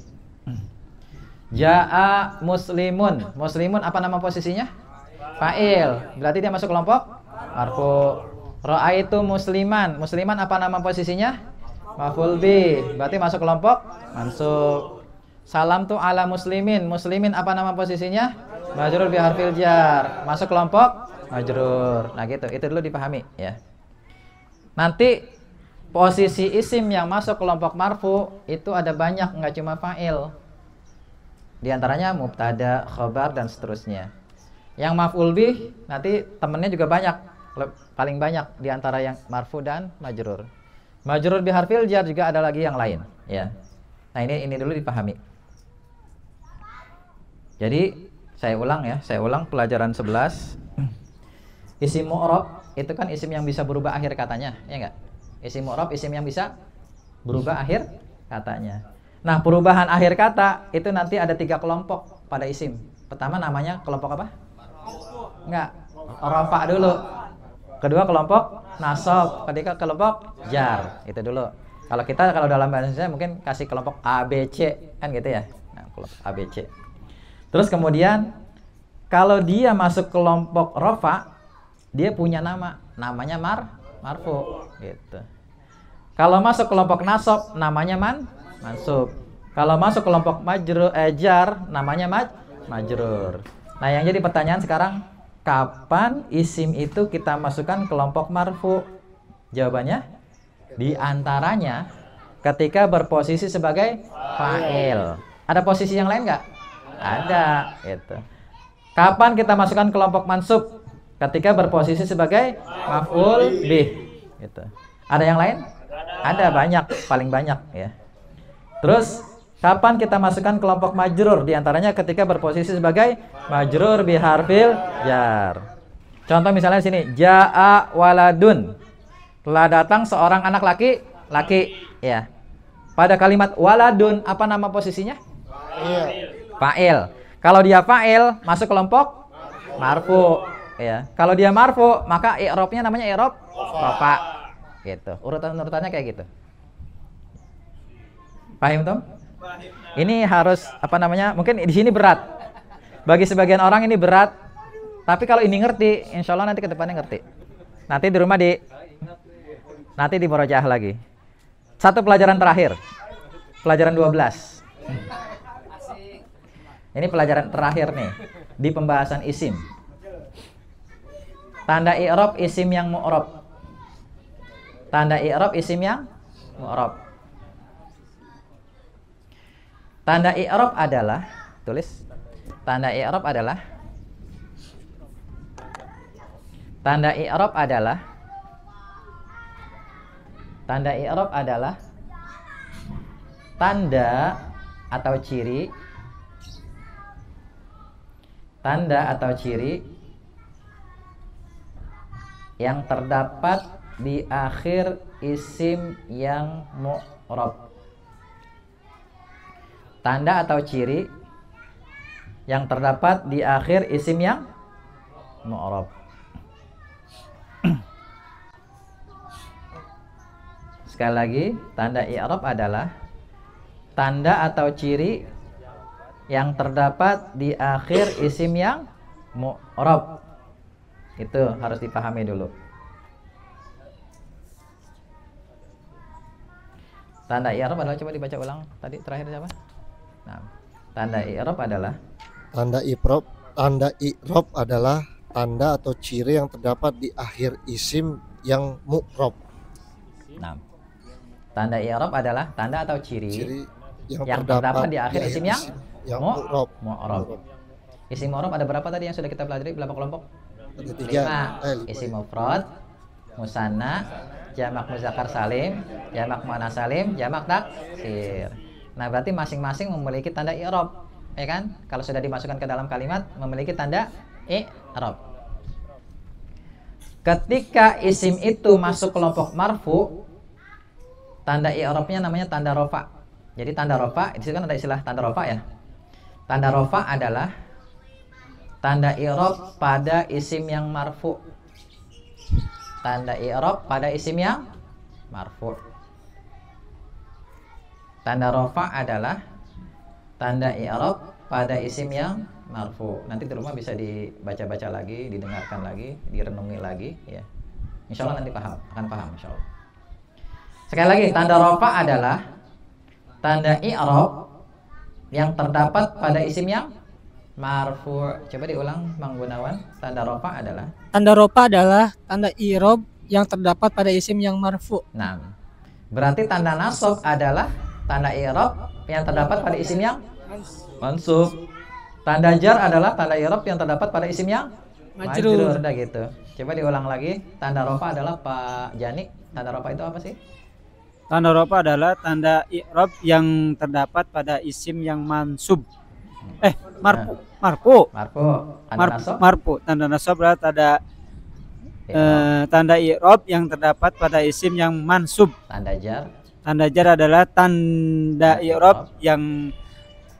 Ja'a muslimun. Muslimun apa nama posisinya? Fa'il. Berarti dia masuk kelompok marfu. Ra'aitu musliman. Musliman apa nama posisinya? Maf'ul bih. Berarti masuk kelompok mansub. Salam tu ala muslimin. Muslimin apa nama posisinya? Majrur bi harfil jar. Masuk kelompok majrur. Nah gitu. Itu dulu dipahami ya. Nanti posisi isim yang masuk kelompok marfu itu ada banyak, nggak cuma fa'il. Di antaranya mubtada, khobar dan seterusnya. Yang maf'ul bih nanti temennya juga banyak, paling banyak di antara yang marfu dan majrur. Majrur bi harfil jar juga ada lagi yang lain, ya. Nah, ini dulu dipahami. Jadi, saya ulang pelajaran 11. Isim mu'rab itu kan isim yang bisa berubah akhir katanya, ya enggak? Isim mu'rab isim yang bisa berubah akhir katanya. Nah, perubahan akhir kata itu nanti ada 3 kelompok pada isim. Pertama namanya kelompok apa? Enggak, rafa dulu. Kedua kelompok nasab, ketiga kelompok jar. Itu dulu. Kalau dalam bahasa Indonesia mungkin kasih kelompok ABC kan gitu ya. Nah, kelompok ABC. Terus kemudian kalau dia masuk kelompok rafa, dia punya namanya marfu gitu. Kalau masuk kelompok nasab namanya mansub. Kalau masuk kelompok jar namanya majrur. Nah, yang jadi pertanyaan sekarang, kapan isim itu kita masukkan kelompok marfu? Jawabannya di antaranya ketika berposisi sebagai fa'il. Ada posisi yang lain nggak? Ada gitu. Kapan kita masukkan kelompok mansub? Ketika berposisi sebagai maf'ul bih gitu. Ada yang lain? Ada banyak, paling banyak ya. Terus kapan kita masukkan kelompok majrur? Di antaranya ketika berposisi sebagai majrur bi harfil jar. Contoh misalnya sini, jaa waladun. Telah datang seorang anak laki ya. Pada kalimat waladun apa nama posisinya? Fa'il. Kalau dia fa'il masuk kelompok marfu ya. Kalau dia marfu maka i'rabnya namanya i'rab rafa gitu. Urutannya kayak gitu. Paham Tom? Ini harus mungkin di sini berat. Bagi sebagian orang ini berat. Tapi kalau ini ngerti, insya Allah nanti ke depannya ngerti. Nanti di rumah nanti di murojaah lagi. Satu pelajaran terakhir. Pelajaran 12. Ini pelajaran terakhir nih di pembahasan isim. Tanda i'rab isim yang mu'rab. Tanda i'rab isim yang mu'rab. Tanda i'rab adalah, tulis. Tanda i'rab adalah tanda i'rab adalah tanda atau ciri yang terdapat di akhir isim yang mu'rab. Tanda atau ciri yang terdapat di akhir isim yang mu'rab. Sekali lagi, tanda i'rab adalah tanda atau ciri yang terdapat di akhir isim yang mu'rab. Itu harus dipahami dulu. Tanda i'rab adalah, coba dibaca ulang tadi terakhir siapa? Nah, tanda i'rab adalah tanda i'rab adalah tanda atau ciri yang terdapat di akhir isim yang mu'rab. Nah, tanda i'rab adalah tanda atau ciri yang terdapat di akhir isim yang mu'rab. Isim mu'rab ada berapa tadi yang sudah kita pelajari? Berapa kelompok? Ada 3. Isim mufrad, musanna, jamak muzakkar salim, jamak muannas salim, jamak taksir. Nah, berarti masing-masing memiliki tanda i'rab, ya kan? Kalau sudah dimasukkan ke dalam kalimat memiliki tanda i'rab. Ketika isim itu masuk kelompok marfu, tanda i'rabnya namanya tanda rofa. Jadi tanda rofa, di situ kan ada istilah tanda rofa ya. Tanda rofa adalah tanda i'rab pada isim yang marfu. Tanda i'rab pada isim yang marfu. Tanda rofa adalah tanda i'rab pada isim yang marfu. Nanti di rumah bisa dibaca-baca lagi, didengarkan lagi, direnungi lagi ya. Insya Allah nanti akan paham insya Allah. Sekali lagi, tanda rafa adalah tanda i'rab yang terdapat pada isim yang marfu. Coba diulang Mang Gunawan. Tanda rafa adalah tanda i'rab yang terdapat pada isim yang marfu. Nah, berarti tanda nasab adalah tanda i'rab yang terdapat pada isim yang mansub. Tanda jar adalah tanda i'rab yang terdapat pada isim yang majrur. Udah gitu. Coba diulang lagi. Tanda rafa adalah Pak Jani. Tanda rafa itu apa sih? Tanda rafa adalah tanda i'rab yang terdapat pada isim yang mansub. Marfu. Tanda nasab adalah tanda i'rab yang terdapat pada isim yang mansub. Tanda jar adalah tanda i'rab yang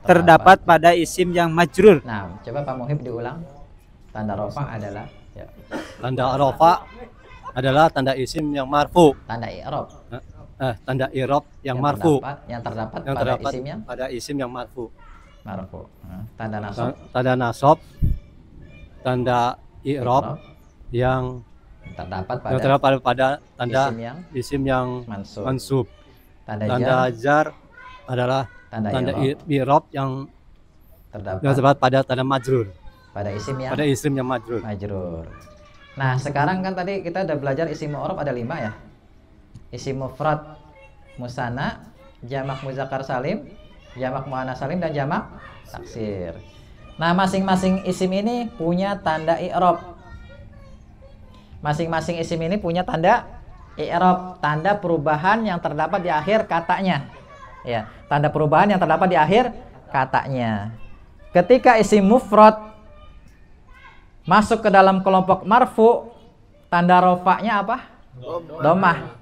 terdapat pada isim yang majrur. Nah, coba Pak Muhib diulang. Tanda rafa adalah Tanda rafa adalah tanda isim yang marfu. Tanda i'rab. Tanda i'rab yang marfu. Yang terdapat pada isim yang marfu. Tanda nasab. Tanda nasab. Tanda i'rab yang terdapat pada tanda isim yang mansub. Tanda jar adalah tanda i'rab yang terdapat pada tanda majrur. Pada isim yang majrur. Nah, sekarang kan tadi kita udah belajar isim mu'rab ada 5 ya. Isim mufrad musanna, jamak muzakkar salim, jamak muannats salim dan jamak taksir. Nah, masing-masing isim ini punya tanda i'rab. Masing-masing isim ini punya tanda i'rab, tanda perubahan yang terdapat di akhir katanya. Ya, tanda perubahan yang terdapat di akhir katanya. Ketika isim mufrad masuk ke dalam kelompok marfu, tanda rofaknya apa? Domah.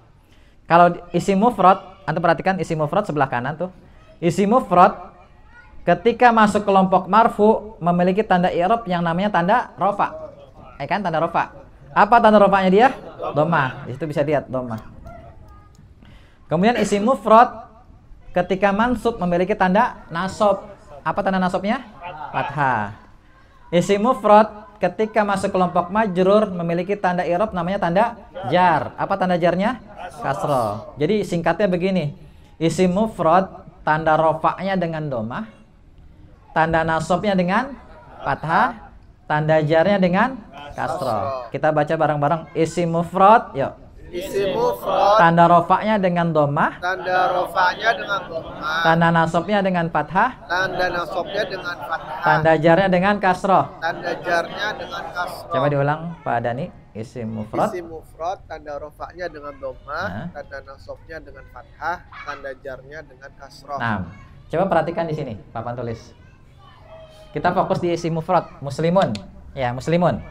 Kalau isim mufrad, antum perhatikan isim mufrad sebelah kanan tuh. Isim mufrad ketika masuk kelompok marfu memiliki tanda i'rab yang namanya tanda rofa. Kan tanda rofa. Apa tanda rofaknya dia? Domah. Di situ bisa lihat domah. Kemudian isim mufrad ketika mansub memiliki tanda nasab. Apa tanda nasabnya? Fathah. Isim mufrad ketika masuk kelompok majrur memiliki tanda i'rab namanya tanda jar. Apa tanda jarnya? Kasroh. Jadi singkatnya begini. Isim mufrad tanda rofaknya dengan domah, tanda nasabnya dengan fathah, tanda jarnya dengan kasroh. Kita baca bareng-bareng. Isim mufrad, yuk. Isim mufrad tanda rofaknya dengan domah, tanda nasabnya dengan fathah, tanda jarnya dengan kasroh. Coba diulang Pak Dani. Isim mufrad tanda rofaknya dengan domah, tanda nasabnya dengan fathah, tanda jarnya dengan kasroh. Nah, coba perhatikan di sini papan tulis. Kita fokus di isim mufrad muslimun. Ya, muslimun.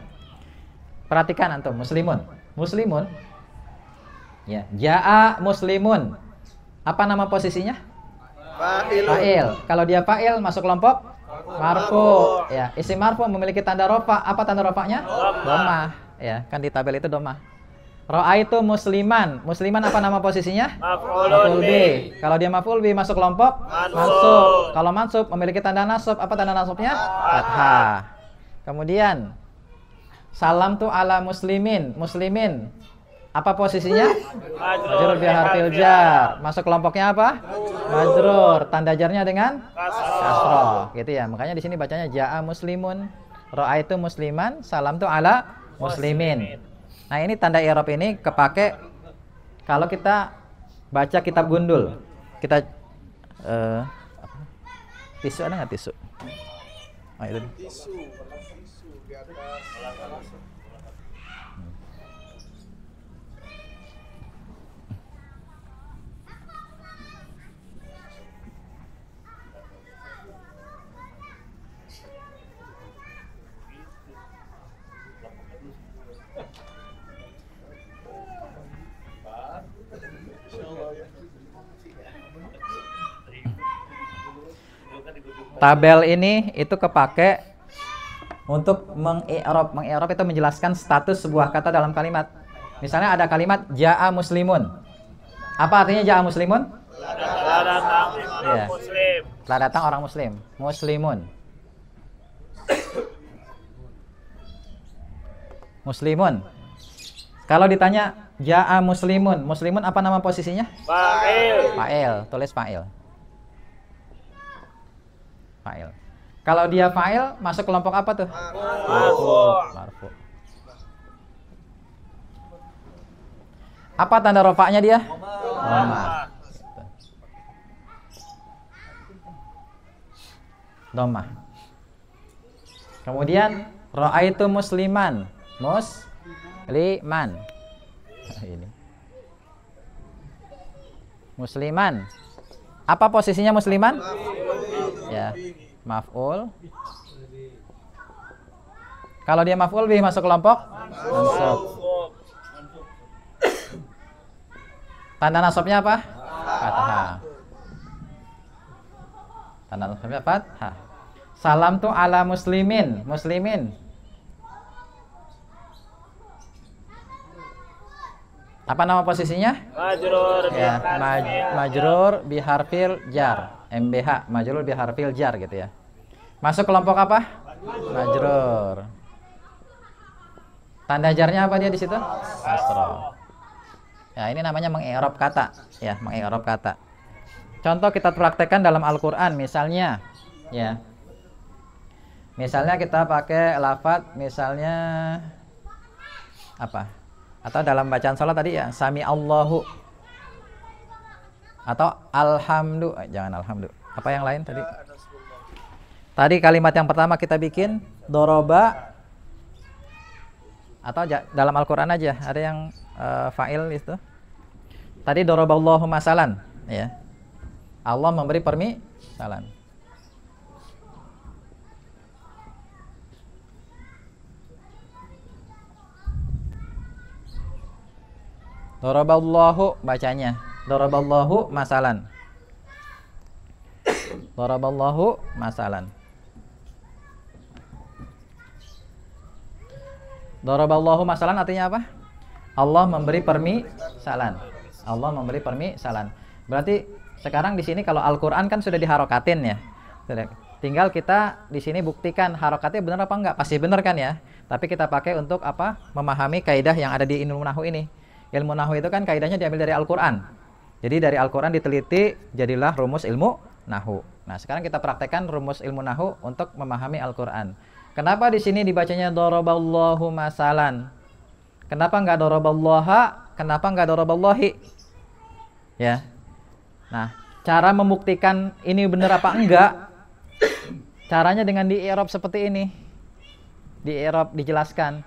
Perhatikan antum, muslimun. Ya, jaa muslimun. Apa nama posisinya? Fa'il. Kalau dia fa'il masuk kelompok marfu. Ya, isim marfu memiliki tanda rofa. Apa tanda rofanya? Domah. Ya, kan di tabel itu domah. Ra'aitu musliman. Musliman apa nama posisinya? Maf'ul bi. Kalau dia maf'ul bi masuk kelompok mansub. Kalau mansub memiliki tanda nasab. Apa tanda nasabnya? Fathah. Kemudian salam tu ala muslimin. Apa posisinya? Majrur bi harfil jar. Masuk kelompoknya apa? Majrur. Tanda jarnya dengan kasroh. Gitu ya. Makanya di sini bacanya jaa muslimun, ra'aitu musliman, salam tu ala muslimin. Nah, ini tanda i'rab ini kepake kalau kita baca kitab gundul. Kita tisu ada nggak tisu? Oh, itu. Tisu di atas. Tabel ini itu kepake untuk mengi'rab. Mengi'rab itu menjelaskan status sebuah kata dalam kalimat. Misalnya ada kalimat jaa muslimun. Apa artinya jaa muslimun? Telah datang Telah datang orang muslim. Muslimun. Muslimun. Kalau ditanya ja'a muslimun, muslimun apa nama posisinya? Fa'il. Fa'il, tulis fa'il. Fa'il. Kalau dia fa'il masuk kelompok apa tuh? Marfu. Apa tanda rofaknya dia? Dhammah. Dhammah. Kemudian ra'aitu musliman. Musliman. Ini. Musliman. Apa posisinya musliman? Ya, maf'ul. Kalau dia maf'ul bih masuk kelompok mansub. Tanda nasabnya apa? Fathah. Tanda nasabnya fathah. Salam tu ala muslimin. Muslimin. Apa nama posisinya? Majrur. Ya, majrur biharfil jar. MBH, majrur biharfil jar gitu ya. Masuk kelompok apa? Majrur. Tanda jarnya apa dia di situ? Kasrah. Ya, ini namanya mengi'rab kata, ya, mengi'rab kata. Contoh kita praktekkan dalam Al-Qur'an misalnya, ya. Misalnya kita pakai lafaz misalnya apa? Atau dalam bacaan salat tadi ya, sami Allahu. Atau alhamdu, jangan alhamdu. Apa yang lain tadi? Tadi kalimat yang pertama kita bikin doroba. Atau dalam Al-Qur'an aja ada yang fa'il itu. Tadi doroballahu masalan, ya. Allah memberi permisalan. Doroballahu bacanya. Doroballahu masalan. Doroballahu masalan. Doroballahu masalan artinya apa? Allah memberi permisalan. Allah memberi permisalan. Berarti sekarang di sini kalau Al-Qur'an kan sudah diharokatin ya. Tinggal kita di sini buktikan harokatnya benar apa enggak. Pasti benar kan ya. Tapi kita pakai untuk apa? Memahami kaidah yang ada di ilmu nahwu ini. Ilmu nahwu itu kan kaidahnya diambil dari Al-Qur'an. Jadi dari Al-Qur'an diteliti jadilah rumus ilmu nahwu. Nah, sekarang kita praktekkan rumus ilmu nahwu untuk memahami Al-Qur'an. Kenapa di sini dibacanya doroballahu masalan? Kenapa enggak doroballaha? Kenapa enggak doroballahi? Ya. Nah, cara membuktikan ini benar apa enggak? Caranya dengan di-i'rab seperti ini. Di-i'rab dijelaskan.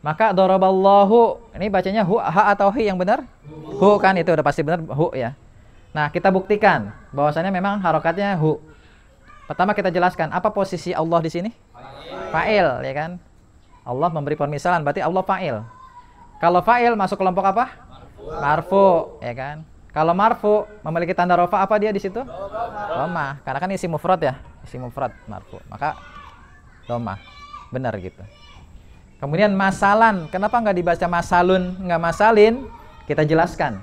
Maka doroballahu, ini bacanya hu, ha atau hi yang benar? Hu kan, itu udah pasti benar hu ya. Nah, kita buktikan bahwasannya memang harokatnya hu. Pertama kita jelaskan apa posisi Allah di sini? Fa'il, ya kan? Allah memberi permisalan, berarti Allah fa'il. Kalau fa'il masuk kelompok apa? Marfu, ya kan? Kalau marfu memiliki tanda rofa apa dia di situ? Dhammah, karena kan isim mufrad ya, isim mufrad marfu. Maka dhammah. Benar gitu. Kemudian masalan, kenapa nggak dibaca masalun, nggak masalin? Kita jelaskan.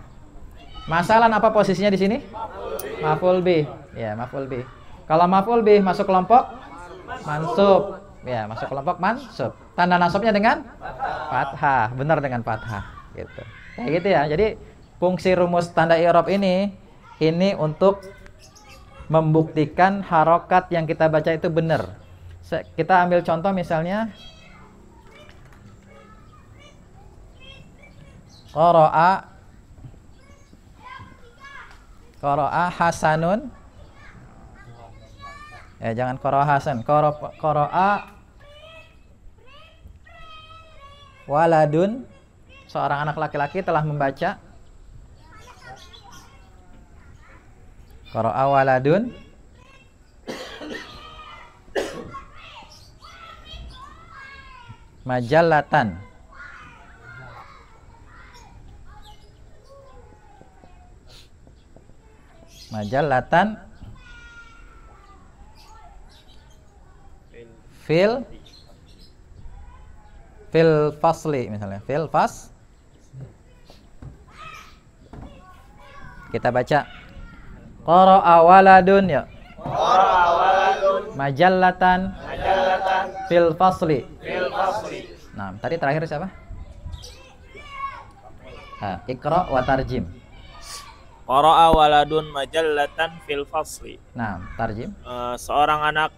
Masalan apa posisinya di sini? Maf'ul bih, ya maf'ul bih. Kalau maf'ul bih masuk kelompok mansub, ya masuk kelompok mansub. Tanda nasabnya dengan fathah, benar dengan fathah, gitu. Kayak gitu ya. Jadi fungsi rumus tanda i'rab ini untuk membuktikan harokat yang kita baca itu benar. Kita ambil contoh misalnya. Qara'a hasanun. Ya, jangan qara'a hasan. Qara'a waladun. Seorang anak laki-laki telah membaca. Qara'a waladun. Majallatan. Majallatan fil fasli misalnya fil fas. Kita baca qara'a waladun ya. Qara'a waladun majallatan Fil fasli. Fil fasli. Nah, tadi terakhir siapa? Iqra wa tarjim. Qara'a waladun majallatan fil fasli. Nah, tarjim. Seorang anak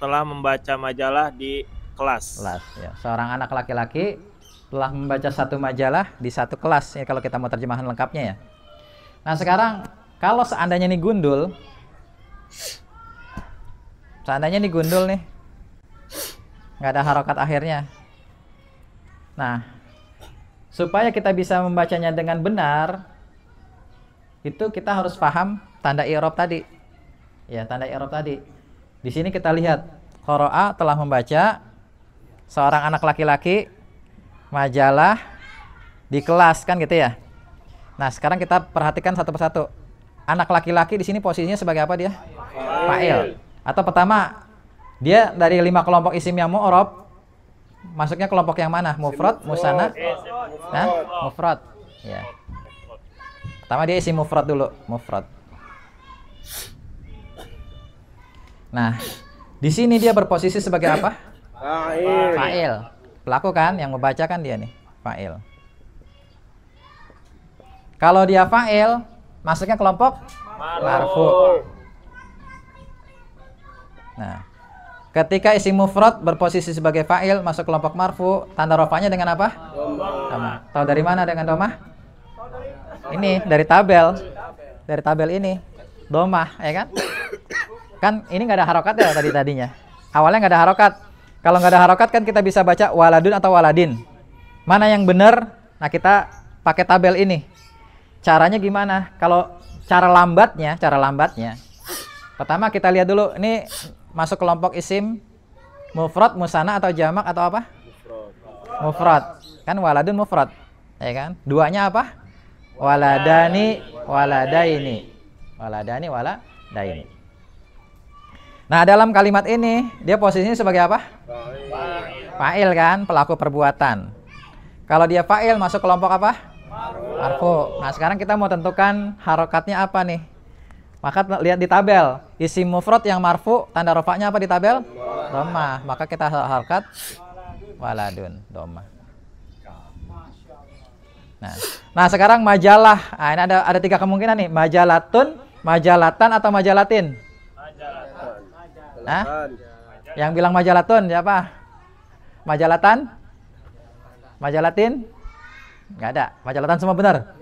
telah membaca majalah di kelas. Kelas, ya. Seorang anak laki-laki telah membaca satu majalah di satu kelas. Ya, kalau kita mau terjemahan lengkapnya ya. Nah, sekarang kalau seandainya nih gundul, nih, nggak ada harokat akhirnya. Nah, supaya kita bisa membacanya dengan benar, itu kita harus paham tanda i'rab tadi. Ya, tanda i'rab tadi. Di sini kita lihat qara'a telah membaca seorang anak laki-laki majalah di kelas kan gitu ya. Nah, sekarang kita perhatikan satu persatu. Anak laki-laki di sini posisinya sebagai apa dia? Fa'il. Atau pertama, dia dari 5 kelompok isim yang mu'rab, masuknya kelompok yang mana? Mufrad, musanna? Nah, mufrad. Ya. Pertama dia isim mufrad dulu, mufrad. Nah, di sini dia berposisi sebagai apa? Fa'il. Pelaku kan yang membaca kan dia nih, fa'il. Kalau dia fa'il, masuknya kelompok marfu. Nah, ketika isim mufrad berposisi sebagai fa'il masuk kelompok marfu, tanda rafa'nya dengan apa? Dhamma. Tahu dari mana dengan dhammah? Ini dari tabel. Dari tabel ini. Dhammah, ya kan? Kan ini nggak ada harokat ya tadinya. Awalnya nggak ada harokat. Kalau nggak ada harokat kan kita bisa baca waladun atau waladin. Mana yang benar? Nah, kita pakai tabel ini. Caranya gimana? Kalau cara lambatnya, pertama kita lihat dulu ini masuk kelompok isim mufrad, musanna atau jamak atau apa? Mufrad. Kan waladun mufrad, ya kan? Duanya apa? Waladani, waladaini. Waladani, waladaini. Nah, dalam kalimat ini dia posisinya sebagai apa? Fa'il kan, pelaku perbuatan. Kalau dia fa'il masuk kelompok apa? Marfu. Nah, sekarang kita mau tentukan harokatnya apa nih? Maka lihat di tabel. Isim mufrad yang marfu, tanda rafa'nya apa di tabel? Dhammah. Maka kita harokat waladun, dhammah. Nah, sekarang majalah. Nah, ini ada 3 kemungkinan nih. Majalatun, majalatan atau majalatin? Nah, yang bilang majalatun siapa? Majalatan? Majalatin? Nggak ada. Majalatan semua benar.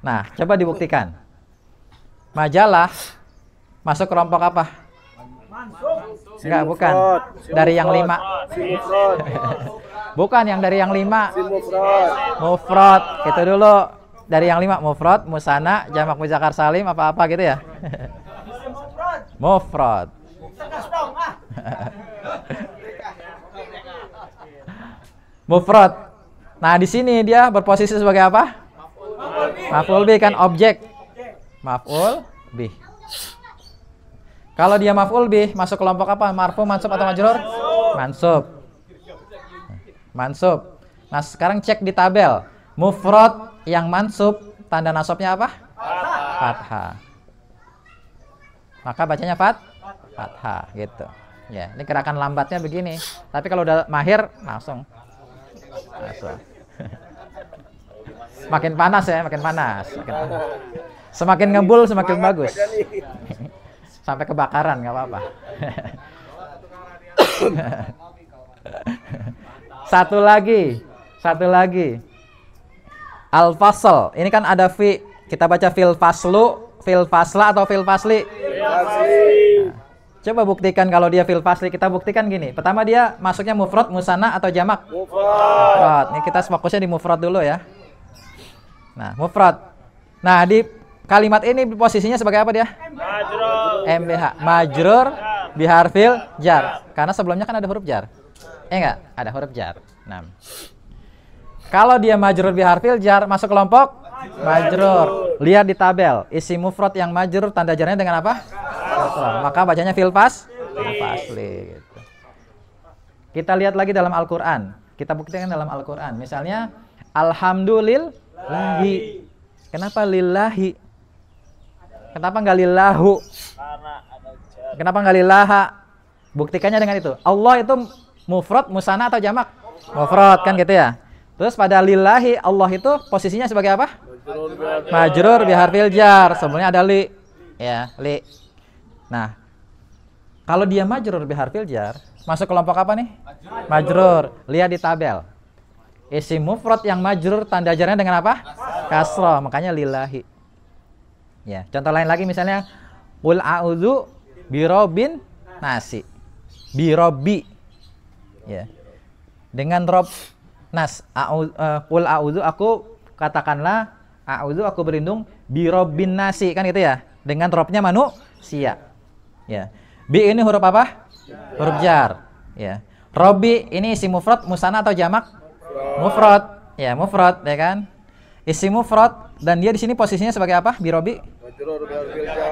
Nah, coba dibuktikan. Majalah masuk kelompok apa? Enggak, bukan. Dari yang 5. Bukan yang dari yang 5. Mufrad. Itu dulu. Dari yang 5 mufrad, musanna, jamak muzakkar salim apa-apa gitu ya. Mufrad. Mufrad. Nah, di sini dia berposisi sebagai apa? Maf'ul bih kan objek. Maf'ul bih. Kalau dia maf'ul bih masuk kelompok apa? Marfu, mansub atau majrur? Mansub. Mansub. Nah, sekarang cek di tabel. Mufrad yang mansub tanda nasabnya apa? Fathah. Maka bacanya fathah gitu. Ya, ini gerakan lambatnya begini. Tapi kalau udah mahir langsung. Makin panas ya, makin panas. Semakin ngebul semakin bagus. Sampai kebakaran nggak apa-apa. Satu lagi. Al-fasl. Ini kan ada fi. Kita baca fil faslu, fil fasla atau fil fasli? Coba buktikan kalau dia fil fasli. Kita buktikan gini. Pertama dia masuknya mufrad, musanna atau jamak? Mufrad. Ini kita fokusnya di mufrad dulu ya. Nah, mufrad. Nah, di kalimat ini posisinya sebagai apa dia? MBH. Majrur biharfil jar. Karena sebelumnya kan ada huruf jar. Enggak? Ada huruf jar. Nah. Kalau dia majrur biharfil jar masuk kelompok majrur. Lihat di tabel. Isim mufrad yang majrur tanda jarnya dengan apa? Maka bacanya fil fasli gitu. Kita lihat lagi dalam Al-Qur'an. Kita buktikan dalam Al-Qur'an. Misalnya alhamdulillahi. Kenapa lillahi? Kenapa enggak lillahu? Kenapa enggak lillaha? Buktikannya dengan itu. Allah itu mufrad, musanna atau jamak? Mufrad kan gitu ya. Terus pada lillahi Allah itu posisinya sebagai apa? Majrur biharfil jar. Sebelumnya ada li. Ya, li. Nah, kalau dia majrur biharfil jar, masuk kelompok apa nih? Majrur. Lihat di tabel. Isim mufrad yang majrur tanda jarnya dengan apa? Kasrah. Makanya lillahi. Ya, contoh lain lagi misalnya qul a'udzu birobin nasi. Birobi. Ya. Dengan rob nas, qul a'udzu, aku katakanlah a'udzu, aku berlindung birobin nasi, kan gitu ya, dengan robnya manusia. Ya, bi ini huruf apa? Huruf jar. Ya, robi ini isim mufrad, musanna atau jamak? Mufrad. Ya, mufrad ya kan, isim mufrad, dan dia di sini posisinya sebagai apa? Birobi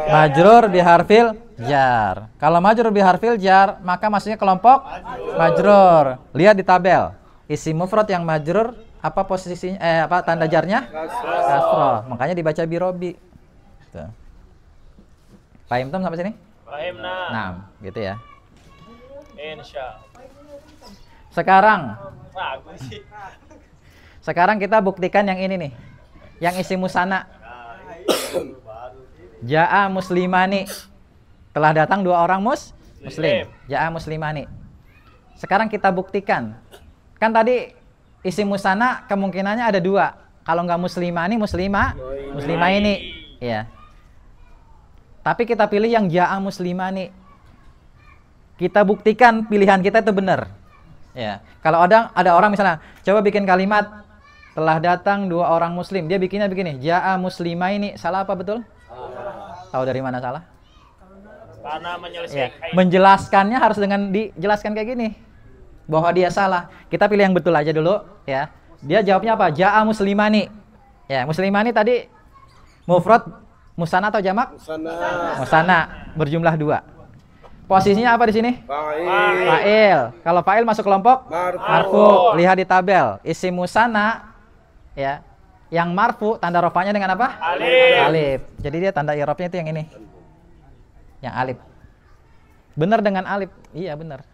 majrur biharfil jar. Kalau majrur biharfil jar, maka maksudnya kelompok majrur. Lihat di tabel. Isim mufrad yang majrur apa posisinya, apa tanda jarnya? Kasrah. Makanya dibaca birobi. Tuh. Paham Tom sampai sini? Paham nah. Nah, gitu ya. Insya. Sekarang kita buktikan yang ini nih. Yang isim musanna. Ja'a muslimani. Telah datang 2 orang muslim. Ja'a muslimani. Sekarang kita buktikan. Kan tadi isim musanna kemungkinannya ada 2. Kalau nggak muslimani, muslimah ini. Ya. Tapi kita pilih yang ja'a muslimani. Kita buktikan pilihan kita itu benar. Ya. Kalau ada orang misalnya coba bikin kalimat telah datang 2 orang muslim, dia bikinnya begini, ja'a muslimaini. Salah apa betul? Tahu dari mana salah? Karena menyelesaikan. Ya. Menjelaskannya harus dengan dijelaskan kayak gini, bahwa dia salah. Kita pilih yang betul aja dulu ya. Dia jawabnya apa? Ja'a muslimani. Ya, muslimani tadi mufrad, musanna atau jamak? Musanna, berjumlah 2. Posisinya apa di sini? Fa'il. Kalau fa'il masuk kelompok marfu. Lihat di tabel. Isim musanna ya, yang marfu tanda rofanya dengan apa? Alif. Jadi dia tanda i'rabnya itu yang ini. Yang alif. Benar dengan alif. Iya, benar.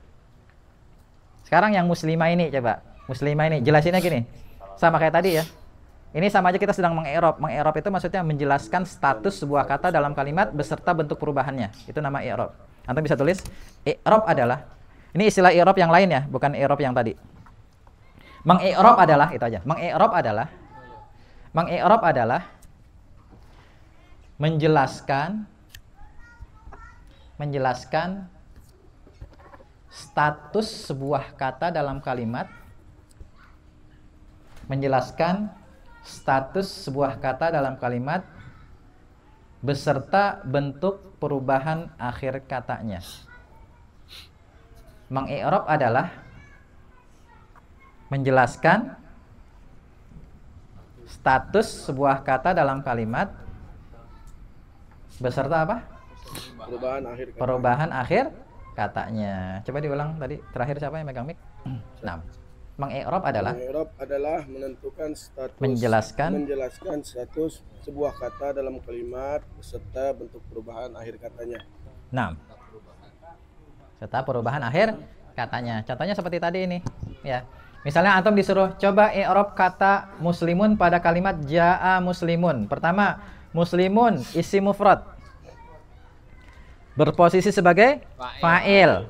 Sekarang yang muslimah ini coba. Muslimah ini jelasinnya gini. Sama kayak tadi ya. Ini sama aja kita sedang meng-i'rab. Meng-i'rab itu maksudnya menjelaskan status sebuah kata dalam kalimat beserta bentuk perubahannya. Itu nama i'rab. Antum bisa tulis i'rab adalah, ini istilah i'rab yang lain ya, bukan i'rab yang tadi. Meng-i'rab adalah itu aja. Meng-i'rab adalah menjelaskan status sebuah kata dalam kalimat, beserta bentuk perubahan akhir katanya. Meng-i'rab adalah menjelaskan status sebuah kata dalam kalimat beserta apa? Perubahan akhir katanya. Coba diulang tadi, terakhir siapa yang megang mic? Nah, meng-i'rab adalah menentukan status, menjelaskan status sebuah kata dalam kalimat beserta bentuk perubahan akhir katanya. Nah, serta perubahan akhir katanya. Contohnya seperti tadi ini, ya. Misalnya antum disuruh coba i'rab kata muslimun pada kalimat ja'a muslimun. Pertama, muslimun isim mufrad. Berposisi sebagai fa'il.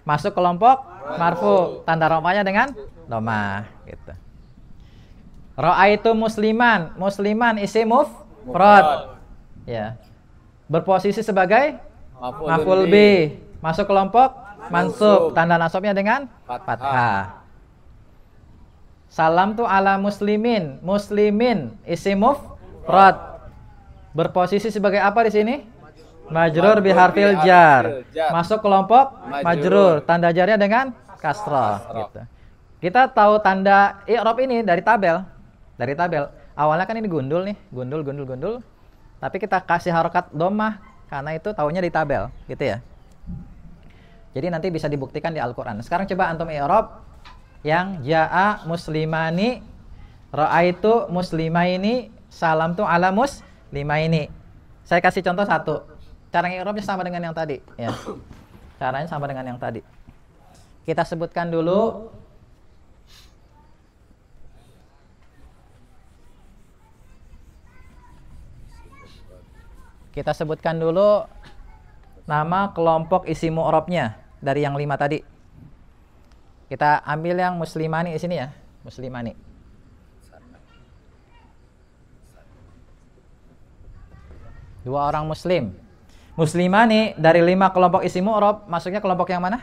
Masuk kelompok marfu, tanda rafanya dengan dhamma gitu. Ra'aitu musliman, musliman isim mufrad. Ya. Berposisi sebagai maf'ul bi. Masuk kelompok mansub, tanda nasabnya dengan fathah. Salam tu ala muslimin, muslimin isim mufrad. Berposisi sebagai apa di sini? Majrur biharfil jar. Masuk kelompok majrur, tanda jarnya dengan kasrah gitu. Kita tahu tanda i'rab ini dari tabel. Dari tabel. Awalnya kan ini gundul nih, gundul. Tapi kita kasih harokat dhammah karena itu taunya di tabel, gitu ya. Jadi nanti bisa dibuktikan di Al-Qur'an. Sekarang coba antum i'rab yang ja'a muslimani, ra'aitu muslimaini, salam tu ala muslimaini. Saya kasih contoh satu. Cara i'rabnya sama dengan yang tadi, ya. Caranya sama dengan yang tadi. kita sebutkan dulu nama kelompok isim mu'rabnya dari yang 5 tadi. Kita ambil yang muslimani di sini ya, muslimani. Dua orang muslim. Muslimani dari 5 kelompok isim mu'rab, masuknya kelompok yang mana?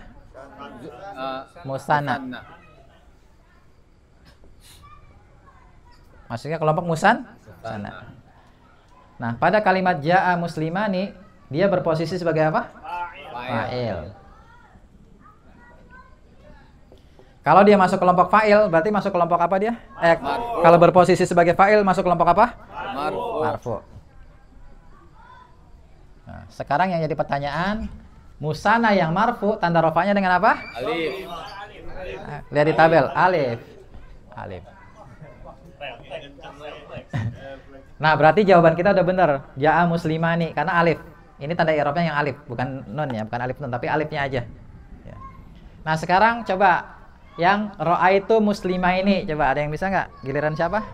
Musanna. Masuknya kelompok musanna. Nah, pada kalimat ja'a muslimani, dia berposisi sebagai apa? Fa'il. Kalau dia masuk kelompok fa'il, berarti masuk kelompok apa dia? Kalau berposisi sebagai fa'il, masuk kelompok apa? Marfu. Nah, sekarang yang jadi pertanyaan, musanna yang marfu, tanda rafa'nya dengan apa? Alif. Lihat di tabel, alif. Nah, berarti jawaban kita udah benar. Ja'a muslimani, karena alif. Ini tanda i'rabnya yang alif, bukan nun ya, bukan alif nun, tapi alifnya aja. Ya. Nah, sekarang coba yang ra'aitu muslimaini, coba ada yang bisa nggak? Giliran siapa?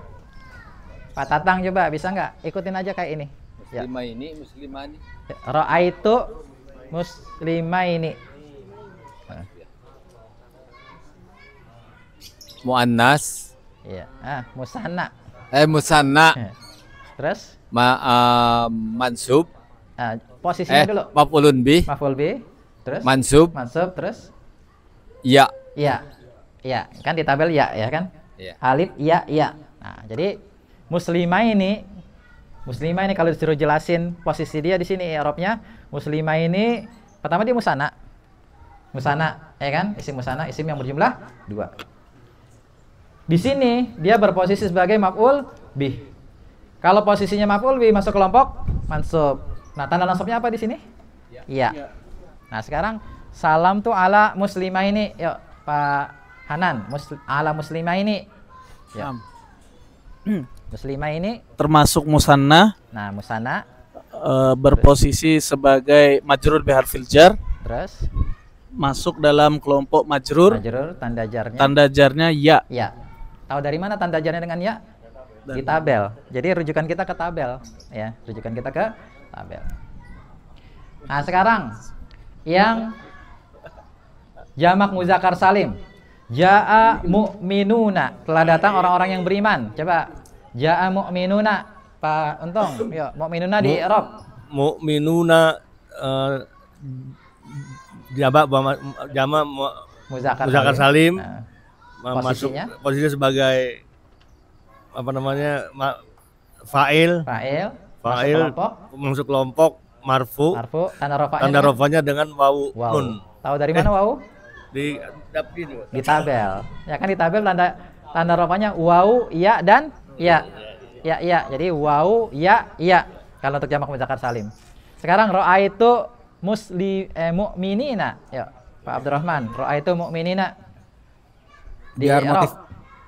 Pak Tatang coba, bisa nggak? Ikutin aja kayak ini. Muslimaini, muslimani. Ra'aitu muslimaini. Muannas. Iya. Musanna. Musanna. Terus? Mansub. Posisinya dulu. Maf'ulun bih. Maf'ul bih. Terus? Mansub. Terus? Ya. Ya, kan di tabel ya kan? Ya. Alif ya. Nah, jadi muslimah ini kalau disuruh jelasin posisi dia di sini i'rabnya, muslimah ini pertama dia musanna, ya kan? Isim musanna, isim yang berjumlah 2. Di sini dia berposisi sebagai maf'ul bih. Kalau posisinya maf'ul bih masuk kelompok mansub. Nah, tanda nasabnya apa di sini? Ya. Nah, sekarang salam tuh ala muslimah ini, yuk Pak Hanan, ala muslimah ini. Ya. Muslimah ini termasuk musanna. Nah, musanna berposisi sebagai majrur biharfil jar. Terus masuk dalam kelompok majrur. Tanda jarnya. Tanda jarnya ya. Ya. Tahu dari mana tanda jarnya dengan ya? Di tabel. Jadi rujukan kita ke tabel, ya. Rujukan kita ke tabel. Nah, sekarang yang jamak muzakkar salim. Ja'a mu'minuna, telah datang orang-orang yang beriman. Coba ja'a mu'minuna, Pak Untung. Yuk, mu'minuna di i'rab. Mu'minuna jamak muzakkar salim. Masuk posisinya sebagai apa namanya? Fa'il. Masuk kelompok marfu. Tanda rafa'nya dengan wawu nun. Tahu dari mana wawu? Di tabel. Ya kan di tabel tanda rafa'nya wawu, ya dan ya. Ya. Jadi wawu, ya. Kalau untuk jamak muzakkar salim. Sekarang ra'aitu mu'minina. Ya, Pak Abdurrahman, ra'aitu mu'minina.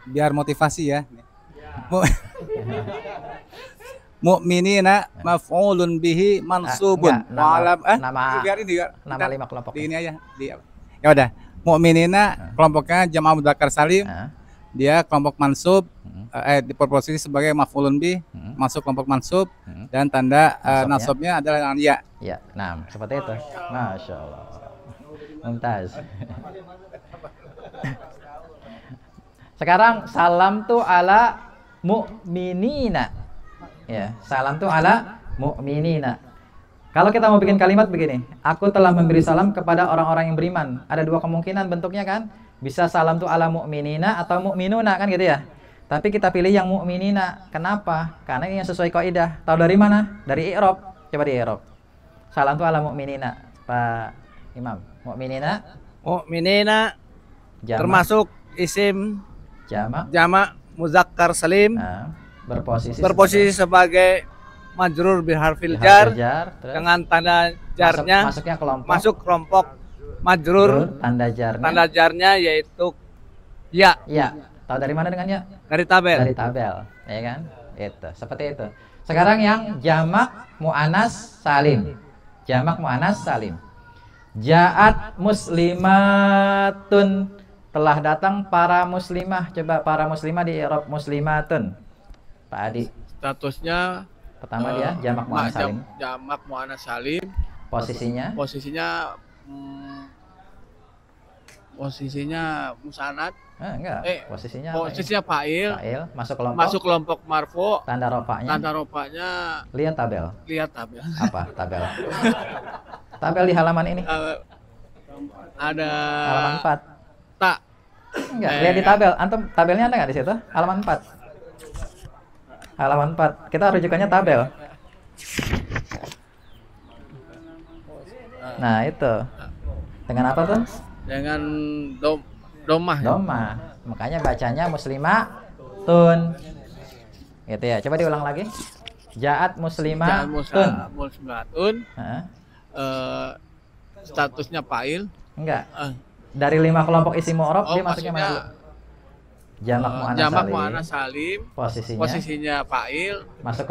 Biar motivasi ya. Mu'minina maf'ulun bihi mansubun. Nama 5 kelompok. Di ini aja. Ya udah. Mu'minina kelompoknya jamak muzakkar salim. Dia kelompok mansub, di posisi sebagai maf'ulun bih, masuk kelompok mansub, dan tanda nasabnya adalah dengan ya. Ya, nah seperti itu. Masya Allah. Mumtaz. Sekarang salam tu ala mu'minina. Ya, salam tu ala mu'minina. Kalau kita mau bikin kalimat begini, aku telah memberi salam kepada orang-orang yang beriman. Ada 2 kemungkinan bentuknya kan? Bisa salam tu ala mu'minina atau mu'minuna kan gitu ya. Tapi kita pilih yang mu'minina. Kenapa? Karena ini yang sesuai kaidah. Tahu dari mana? Dari i'rab. Coba di i'rab. Salam tu ala mu'minina. Pak Imam, mu'minina. Mu'minina termasuk isim jamak muzakkar salim. Berposisi sebagai majrur biharfil jar dengan tanda jarnya masuk kelompok majrur, tanda jarnya yaitu ya. Tahu dari mana dengan ya? Dari tabel, ya kan? Itu, seperti itu. Sekarang yang jamak muannas salim. Ja'at muslimatun. Telah datang para muslimah. Coba para muslimah di i'rab muslimatun. Pak Adi. Statusnya Pertama dia jamak muannats salim. Jamak muannats salim. Posisinya? Posisinya musanad. Enggak. Posisinya fa'il. Masuk kelompok. Masuk kelompok marfu. Tanda rofa'nya. Tanda rofa'nya. Lihat tabel. Apa tabel? Tabel di halaman ini. Ada halaman 4. Tak. Enggak, lihat di tabel. Antum tabelnya ada nggak di situ? Halaman 4. Halaman 4. Kita rujukannya tabel. Nah, itu. Dengan apa tuh? Dengan domah. Domah. Makanya bacanya muslimatun. Gitu ya. Coba diulang lagi. Ja'at muslimatun. Muslimatun. Statusnya fa'il. Enggak. Dari 5 kelompok isim mu'rab dia masuknya mana? Jamak muannats salim. Posisinya fa'il. Masuk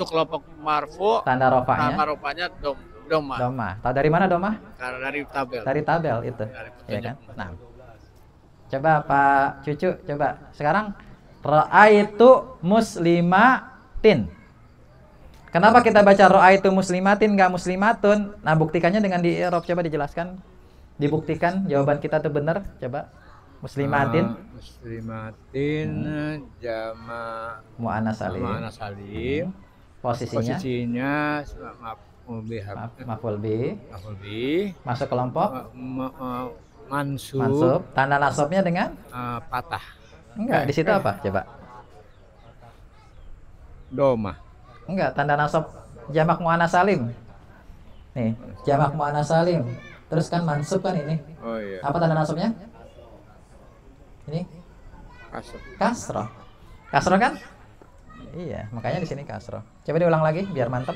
kelompok marfu. Tanda rofa'nya domah. Tahu dari mana domah? Karena dari tabel. Dari tabel itu. Ya kan? Nah. Coba Pak Cucu, coba. Sekarang ra'aitu muslimatin. Kenapa kita baca ra'aitu muslimatin enggak muslimatun? Nah, buktikannya dengan di i'rab. Coba dijelaskan. Dibuktikan jawaban kita tuh benar. Coba. Muslimatin. Jamak muannats salim. Posisinya maf'ul bi. Masuk kelompok mansub. Tanda nasabnya dengan patah. Enggak, di situ apa? Coba. Domah. Enggak, tanda nasab jamak muannats salim. Nih, jamak muannats salim. Terus kan mansub kan ini. Oh iya. Apa tanda nasabnya? Ini kasroh. Kasroh kan? Iya, makanya di sini kasroh. Coba diulang lagi biar mantap.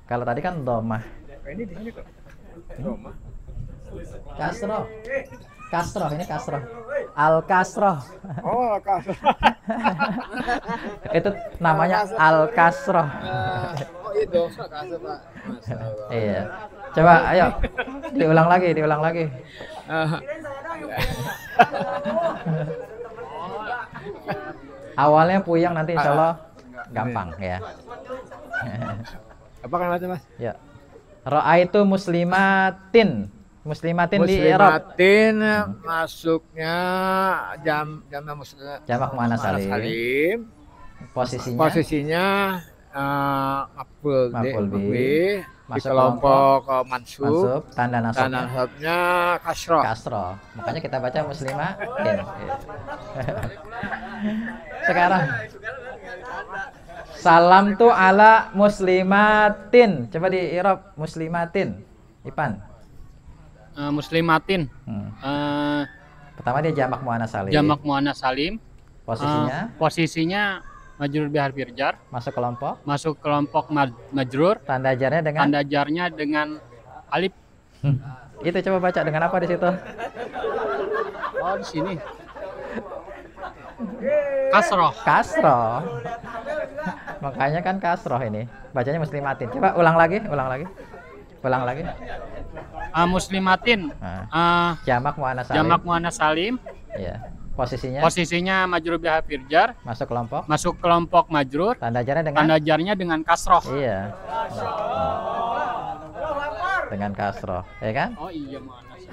Kalau tadi kan domah. Ini di sini kok. Domah. Kasroh. Kasroh ini kasroh. Al kasroh. Oh, kasroh. Itu namanya al kasroh. Oh itu kasroh Pak. Iya. Coba ayo diulang lagi. Awalnya puyeng, nanti insya Allah gampang ya. Apa kan Mas? Ya. Ra'aitu muslimatin di i'rab. Masuknya jamak muannats salim. Posisinya maf'ul bi. Masuk kelompok mansub. Tanda nasabnya kasroh. Makanya kita baca muslimatin. Sekarang salam tu ala muslimatin. Coba di i'rab muslimatin. Ipan. Muslimatin. Pertama dia jamak muannats salim. Jamak muannats salim. Posisinya majrur bi harfil jar. Masuk kelompok majrur. Tanda jarnya dengan alif. Itu coba baca dengan apa di situ? Oh, di sini. Kasroh. Makanya kan kasroh ini. Bacanya muslimatin. Coba ulang lagi. Muslimatin. Jamak muannats salim. Iya. Posisinya majrur bi harfil jar. Masuk kelompok majrur. Tanda jarnya dengan kasroh. Iya. Dengan kasroh, ya kan? Oh iya, muannats.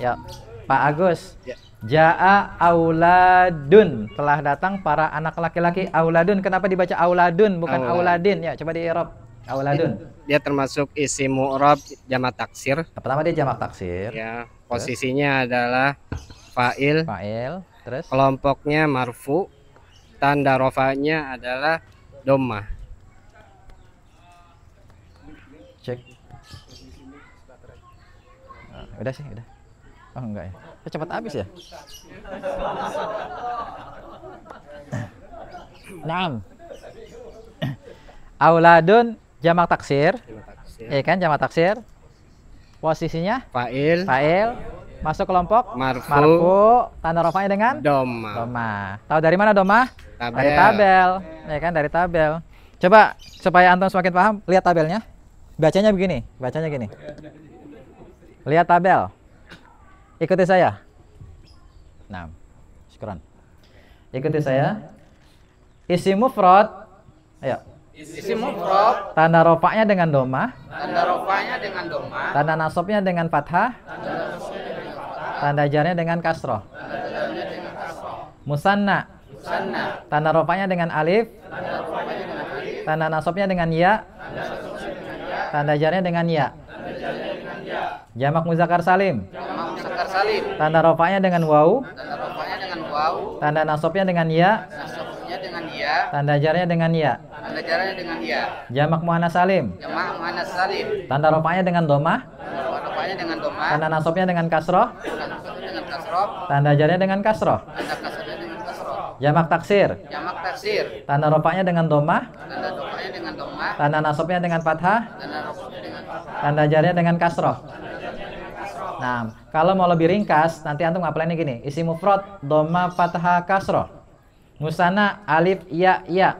Ya, Pak Agus. Ja'a auladun. Telah datang para anak laki-laki. Auladun. Kenapa dibaca auladun bukan auladin? Ya, coba di i'rab. Auladun. Dia termasuk isim mu'rab jamak taksir. Pertama dia jamak taksir. Ya, posisinya adalah fa'il. Terus kelompoknya marfu. Tanda rofanya adalah domah. Cek. Udah sih, udah. Oh enggak ya. Cepat habis ya. Naam. Auladun jamak taksir. Iya kan, jamak taksir. Posisinya fa'il. Masuk kelompok marfu. Tanda rofanya dengan domah. Tahu dari mana domah? Dari tabel. Ya kan, dari tabel. Coba supaya antum semakin paham, lihat tabelnya. Bacanya begini, bacanya gini. Lihat tabel. Ikuti saya. Nah, syukran. Ikuti saya. Isim mufrad. Ayo. Isim mufrad. Tanda rofaknya dengan doma. Tanda rofaknya dengan doma. Tanda nasabnya dengan fathah. Tanda jarnya dengan kasroh. Musanna. Tanda rofaknya dengan alif. Tanda nasabnya dengan ya. Tanda jarnya dengan ya. Jamak muzakkar salim. Tanda rofaknya dengan waw. Tanda nasabnya dengan ya. Tanda jarnya dengan ya. Jamak muannas salim. Tanda rofaknya dengan domah. Tanda nasabnya dengan kasroh. Tanda jarnya dengan kasroh. Jamak taksir. Tanda rofaknya dengan domah. Tanda nasabnya dengan fathah. Tanda jarnya dengan kasroh. Nah, kalau mau lebih ringkas, nanti antum ngapalinnya gini. Isim mufrad, doma, fathah, kasroh. Musanna, alif, ya, ya.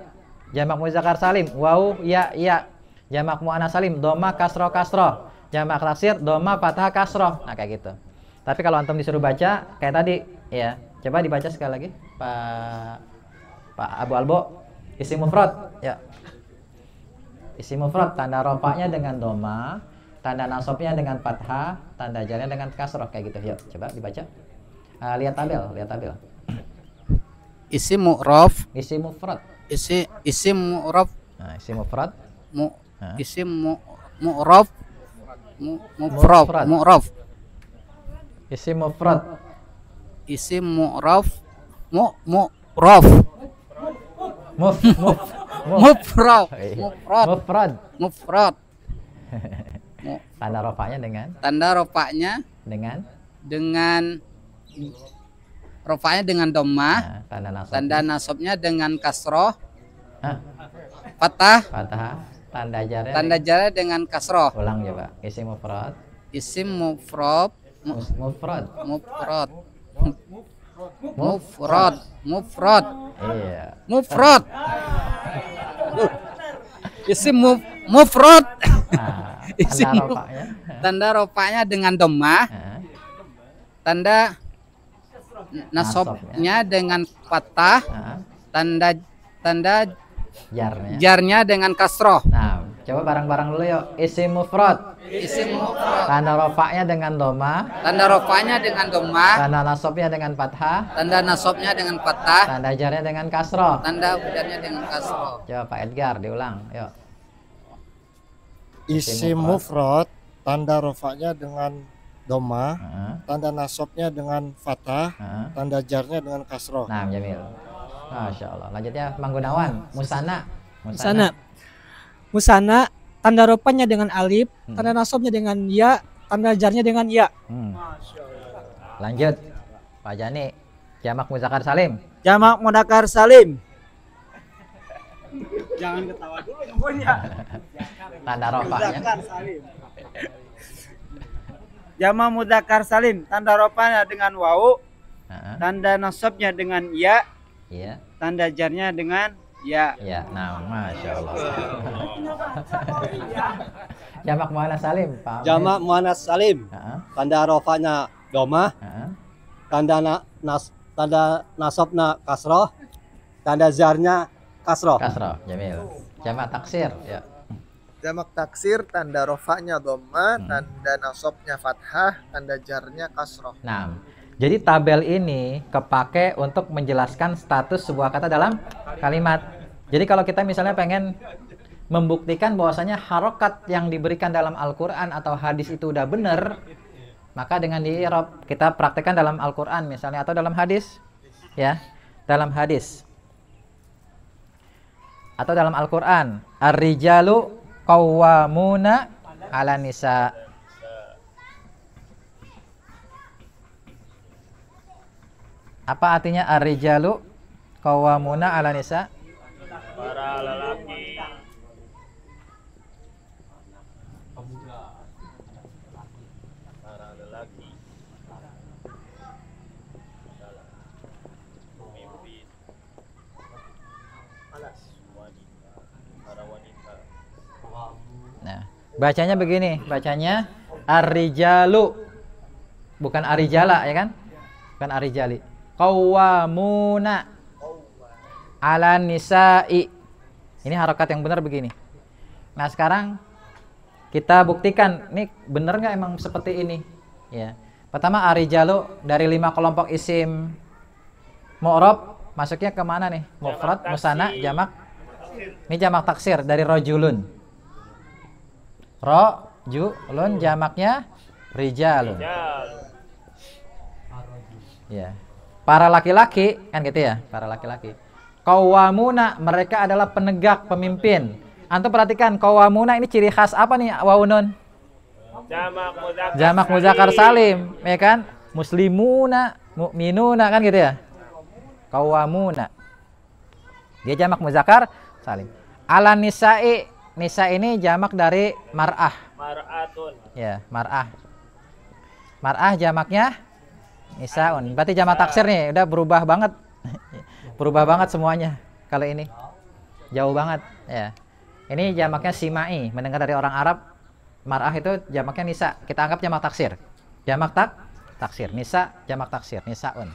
Jamak muzakkar salim, waw, ya, ya. Jamak muannas salim, doma, kasroh, kasroh. Jamak taksir, doma, fathah, kasroh. Nah, kayak gitu. Tapi kalau antum disuruh baca, kayak tadi, ya. Coba dibaca sekali lagi, Pak Abu Albo. Isim mufrad, ya. Isim mufrad, tanda rofaknya dengan doma. Tanda nasabnya dengan fathah, tanda jarnya dengan kasroh, kayak gitu. Yuk, coba dibaca. Lihat tabel, lihat tabel. Isim mu'rab. Isim mufrad. Isim mu'rab. Nah, isim mufrad. Isim mu'rab. Mu'rab. Isim mufrad. Isim mu'rab. Mu'rab. Mufrad. Tanda rofaknya dengan? Tanda rofaknya dengan rofaknya dengan doma. Tanda nasabnya dengan kasroh. Fathah. Tanda jarnya dengan kasroh. Ulang coba. Isim mufrad. Isim mufrad. Iya. Mufrad. Isim mufrad. Tanda rofaknya dengan domah. Tanda nasabnya dengan fathah. Tanda jarnya dengan kasroh. Nah, coba bareng-bareng dulu yuk. Isim mufrad. Tanda rofaknya dengan doma. Tanda rofaknya dengan doma. Tanda nasabnya dengan fathah. Tanda nasabnya dengan fathah. Tanda jarnya dengan kasroh. Tanda jarnya dengan kasroh. Coba Pak Edgar diulang, yuk. Isim mufrad, tanda rofaknya dengan doma, tanda nasabnya dengan fathah, tanda jarnya dengan kasroh. Nah, Jamil. Masya Allah. Lanjutnya Mang Gunawan. Musanna. Musanna, tanda rofaknya dengan alif, tanda nasabnya dengan ya, tanda jarnya dengan ya. Lanjut Pak Jani. Jamak muzakkar salim. Jamak muzakkar salim. Jangan ketawa dulu nunggunya. Tanda rofaknya. Jamak muzakkar salim, tanda rofaknya dengan waw. Tanda nasabnya dengan ya. Iya. Tanda jarnya dengan ya. Ya, nah, masya Allah. Jamak muannas salim, Pak. Jamak muannas salim. Tanda rofaknya domah. Tanda nasabna kasroh. Tanda jarnya kasroh. Jamil. Jamak taksir, ya. Jamak taksir, tanda rofaknya dhamma, tanda nasabnya fathah, tanda jarnya kasroh. Nah, jadi tabel ini kepake untuk menjelaskan status sebuah kata dalam kalimat. Jadi kalau kita misalnya pengen membuktikan bahwasanya harokat yang diberikan dalam Al-Quran atau hadis itu udah benar, maka dengan di-i'rab kita praktekkan dalam Al-Quran misalnya atau dalam hadis, ya, dalam hadis atau dalam Al-Quran. Ar-rijalu qawwamuna 'ala nisa. Apa artinya ar-rijalu qawwamuna 'ala nisa? Para lelaki Bacanya begini, bacanya ar-rijalu. Bukan arijala ya kan? Bukan arijali. Qawwamuna 'alan nisa'i. Ini harokat yang benar begini. Nah, sekarang kita buktikan ini benar nggak emang seperti ini ya. Pertama, arijalu dari 5 kelompok isim mu'rab masuknya ke mana nih? Mufrad, musanna, jamak. Ini jamak taksir dari rojulun. Rojulun jamaknya rijalun. Ya. Para laki-laki kan gitu ya, para laki-laki. Qawwamuna, mereka adalah penegak, pemimpin. Antum perhatikan, qawwamuna ini ciri khas apa nih, wawunun? Jamak muzakkar salim, ya kan? Muslimuna, mu'minuna kan gitu ya. Qawwamuna. Dia jamak muzakkar salim. Ala nisa'i, nisa ini jamak dari mar'ah. Mar'atun. Ya, mar'ah. Mar'ah jamaknya nisaun. Berarti jamak taksir nih, udah berubah banget. Berubah banget semuanya kalau ini. Jauh banget ya. Ini jamaknya simai, mendengar dari orang Arab. Mar'ah itu jamaknya nisa. Kita anggap jamak taksir. Jamak taksir. Nisa jamak taksir, nisaun.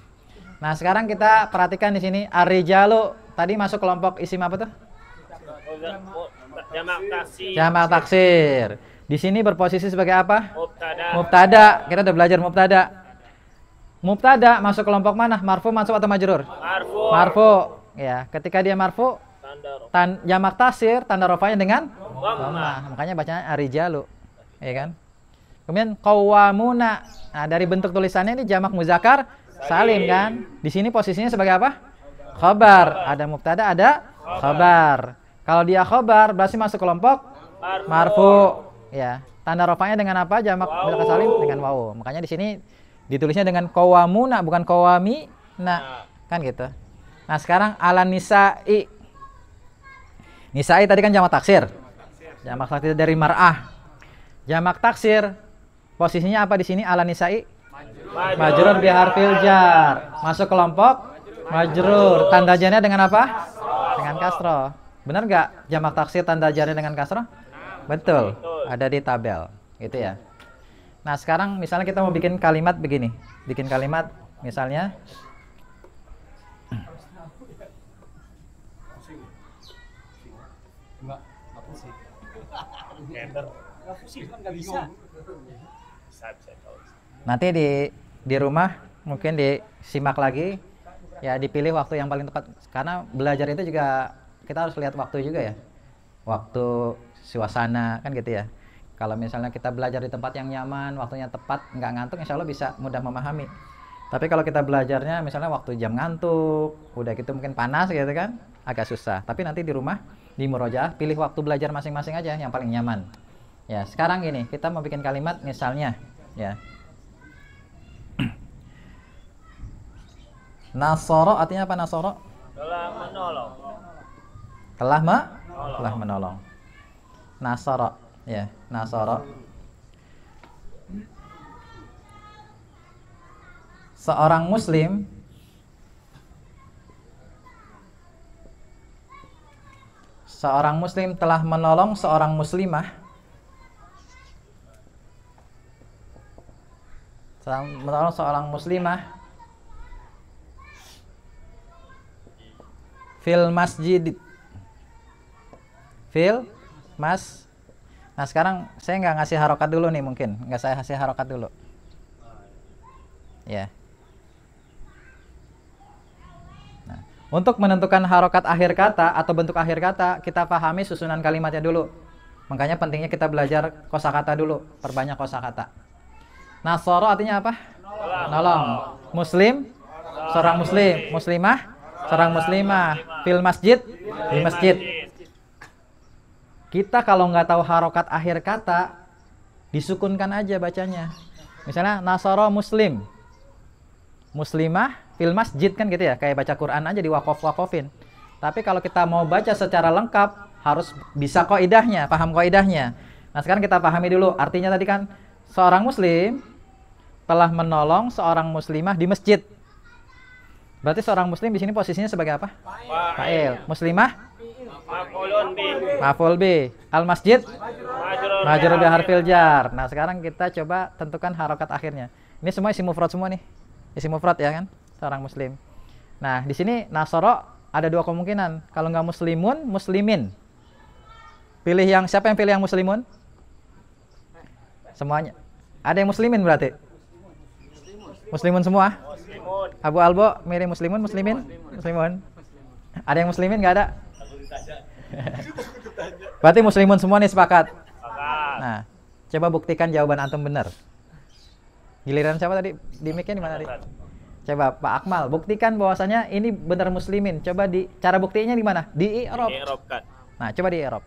Nah, sekarang kita perhatikan di sini ar-rijalu tadi masuk kelompok isim apa tuh? Jamak taksir. Jamak taksir. Di sini berposisi sebagai apa? Mubtada. Mubtada. Kita udah belajar mubtada. Mubtada masuk kelompok mana? Marfu, mansub atau majrur? Marfu. Marfu. Ya, ketika dia marfu, jamak taksir tanda rafa'nya dengan dhammah. Makanya bacanya arijalu. Ya kan? Kemudian qawwamuna. Nah, dari bentuk tulisannya ini jamak muzakkar salim kan? Di sini posisinya sebagai apa? Khabar. Ada mubtada, ada khabar. Kalau dia khabar berarti masuk kelompok marfu. Ya, tanda rafa'nya dengan apa? Jamak muzakkar salim dengan wawu. Makanya di sini ditulisnya dengan qawwamuna bukan qawwamina. Kan gitu. Nah, sekarang ala nisa'i. Nisa'i tadi kan jamak taksir. Jamak taksir dari mar'ah. Jamak taksir posisinya apa di sini ala nisa'i? Majrur bi harfil jar. Masuk kelompok majrur. Tanda jarnya dengan apa? Dengan kasroh. Benar nggak jamak taksir tanda jarnya dengan kasroh? Betul. Ada di tabel. Gitu ya. Nah, sekarang misalnya kita mau bikin kalimat begini. Bikin kalimat misalnya nanti di rumah mungkin disimak lagi ya, dipilih waktu yang paling tepat karena belajar itu juga kita harus lihat waktu juga ya, waktu suasana kan gitu ya. Kalau misalnya kita belajar di tempat yang nyaman, waktunya tepat, nggak ngantuk, insya Allah bisa mudah memahami. Tapi kalau kita belajarnya misalnya waktu jam ngantuk, udah gitu mungkin panas gitu kan, agak susah. Tapi nanti di rumah di murojaah pilih waktu belajar masing-masing aja yang paling nyaman. Ya, sekarang gini, kita mau bikin kalimat misalnya ya. Nasoro artinya apa nasoro? Telah menolong. Telah menolong. Nasoro ya, nasoro. Seorang muslim telah menolong seorang muslimah. Menolong seorang muslimah fil masjid. Nah, sekarang saya nggak ngasih harokat dulu nih, mungkin nggak saya kasih harokat dulu ya. Nah, untuk menentukan harokat akhir kata atau bentuk akhir kata, kita pahami susunan kalimatnya dulu. Makanya pentingnya kita belajar kosakata dulu, perbanyak kosakata. Nasoro artinya apa? Nolong. Muslim, seorang muslim. Muslimah, seorang muslimah. Fil masjid, di masjid. Kita kalau nggak tahu harokat akhir kata, disukunkan aja bacanya. Misalnya nasoro muslim, muslimah fil masjid kan gitu ya, kayak baca Quran aja di wakof-wakofin. Tapi kalau kita mau baca secara lengkap, harus bisa qaidahnya, paham qaidahnya. Nah, sekarang kita pahami dulu artinya tadi kan seorang muslim telah menolong seorang muslimah di masjid. Berarti seorang muslim di sini posisinya sebagai apa? Fa'il. Muslimah? Maf'ul bi. Al masjid? Majrur bi harfil jar. Nah, sekarang kita coba tentukan harokat akhirnya. Ini semua isim mufrad semua nih. Isim mufrad ya kan? Seorang muslim. Nah, di sini nasoro ada dua kemungkinan. Kalau nggak muslimun, muslimin. Pilih yang siapa yang pilih yang muslimun? Semuanya. Ada yang muslimin berarti? Muslimun semua? Abu Albo milih muslimun, muslimin? Muslimun. Ada yang muslimin nggak ada? Berarti muslimun semua nih sepakat. Nah, coba buktikan jawaban antum benar. Giliran siapa tadi? Di mic-nya di mana tadi? Coba Pak Akmal buktikan bahwasanya ini benar muslimin. Coba di cara buktinya di mana? Di i'rab. I'rabkan. Nah, coba di i'rab.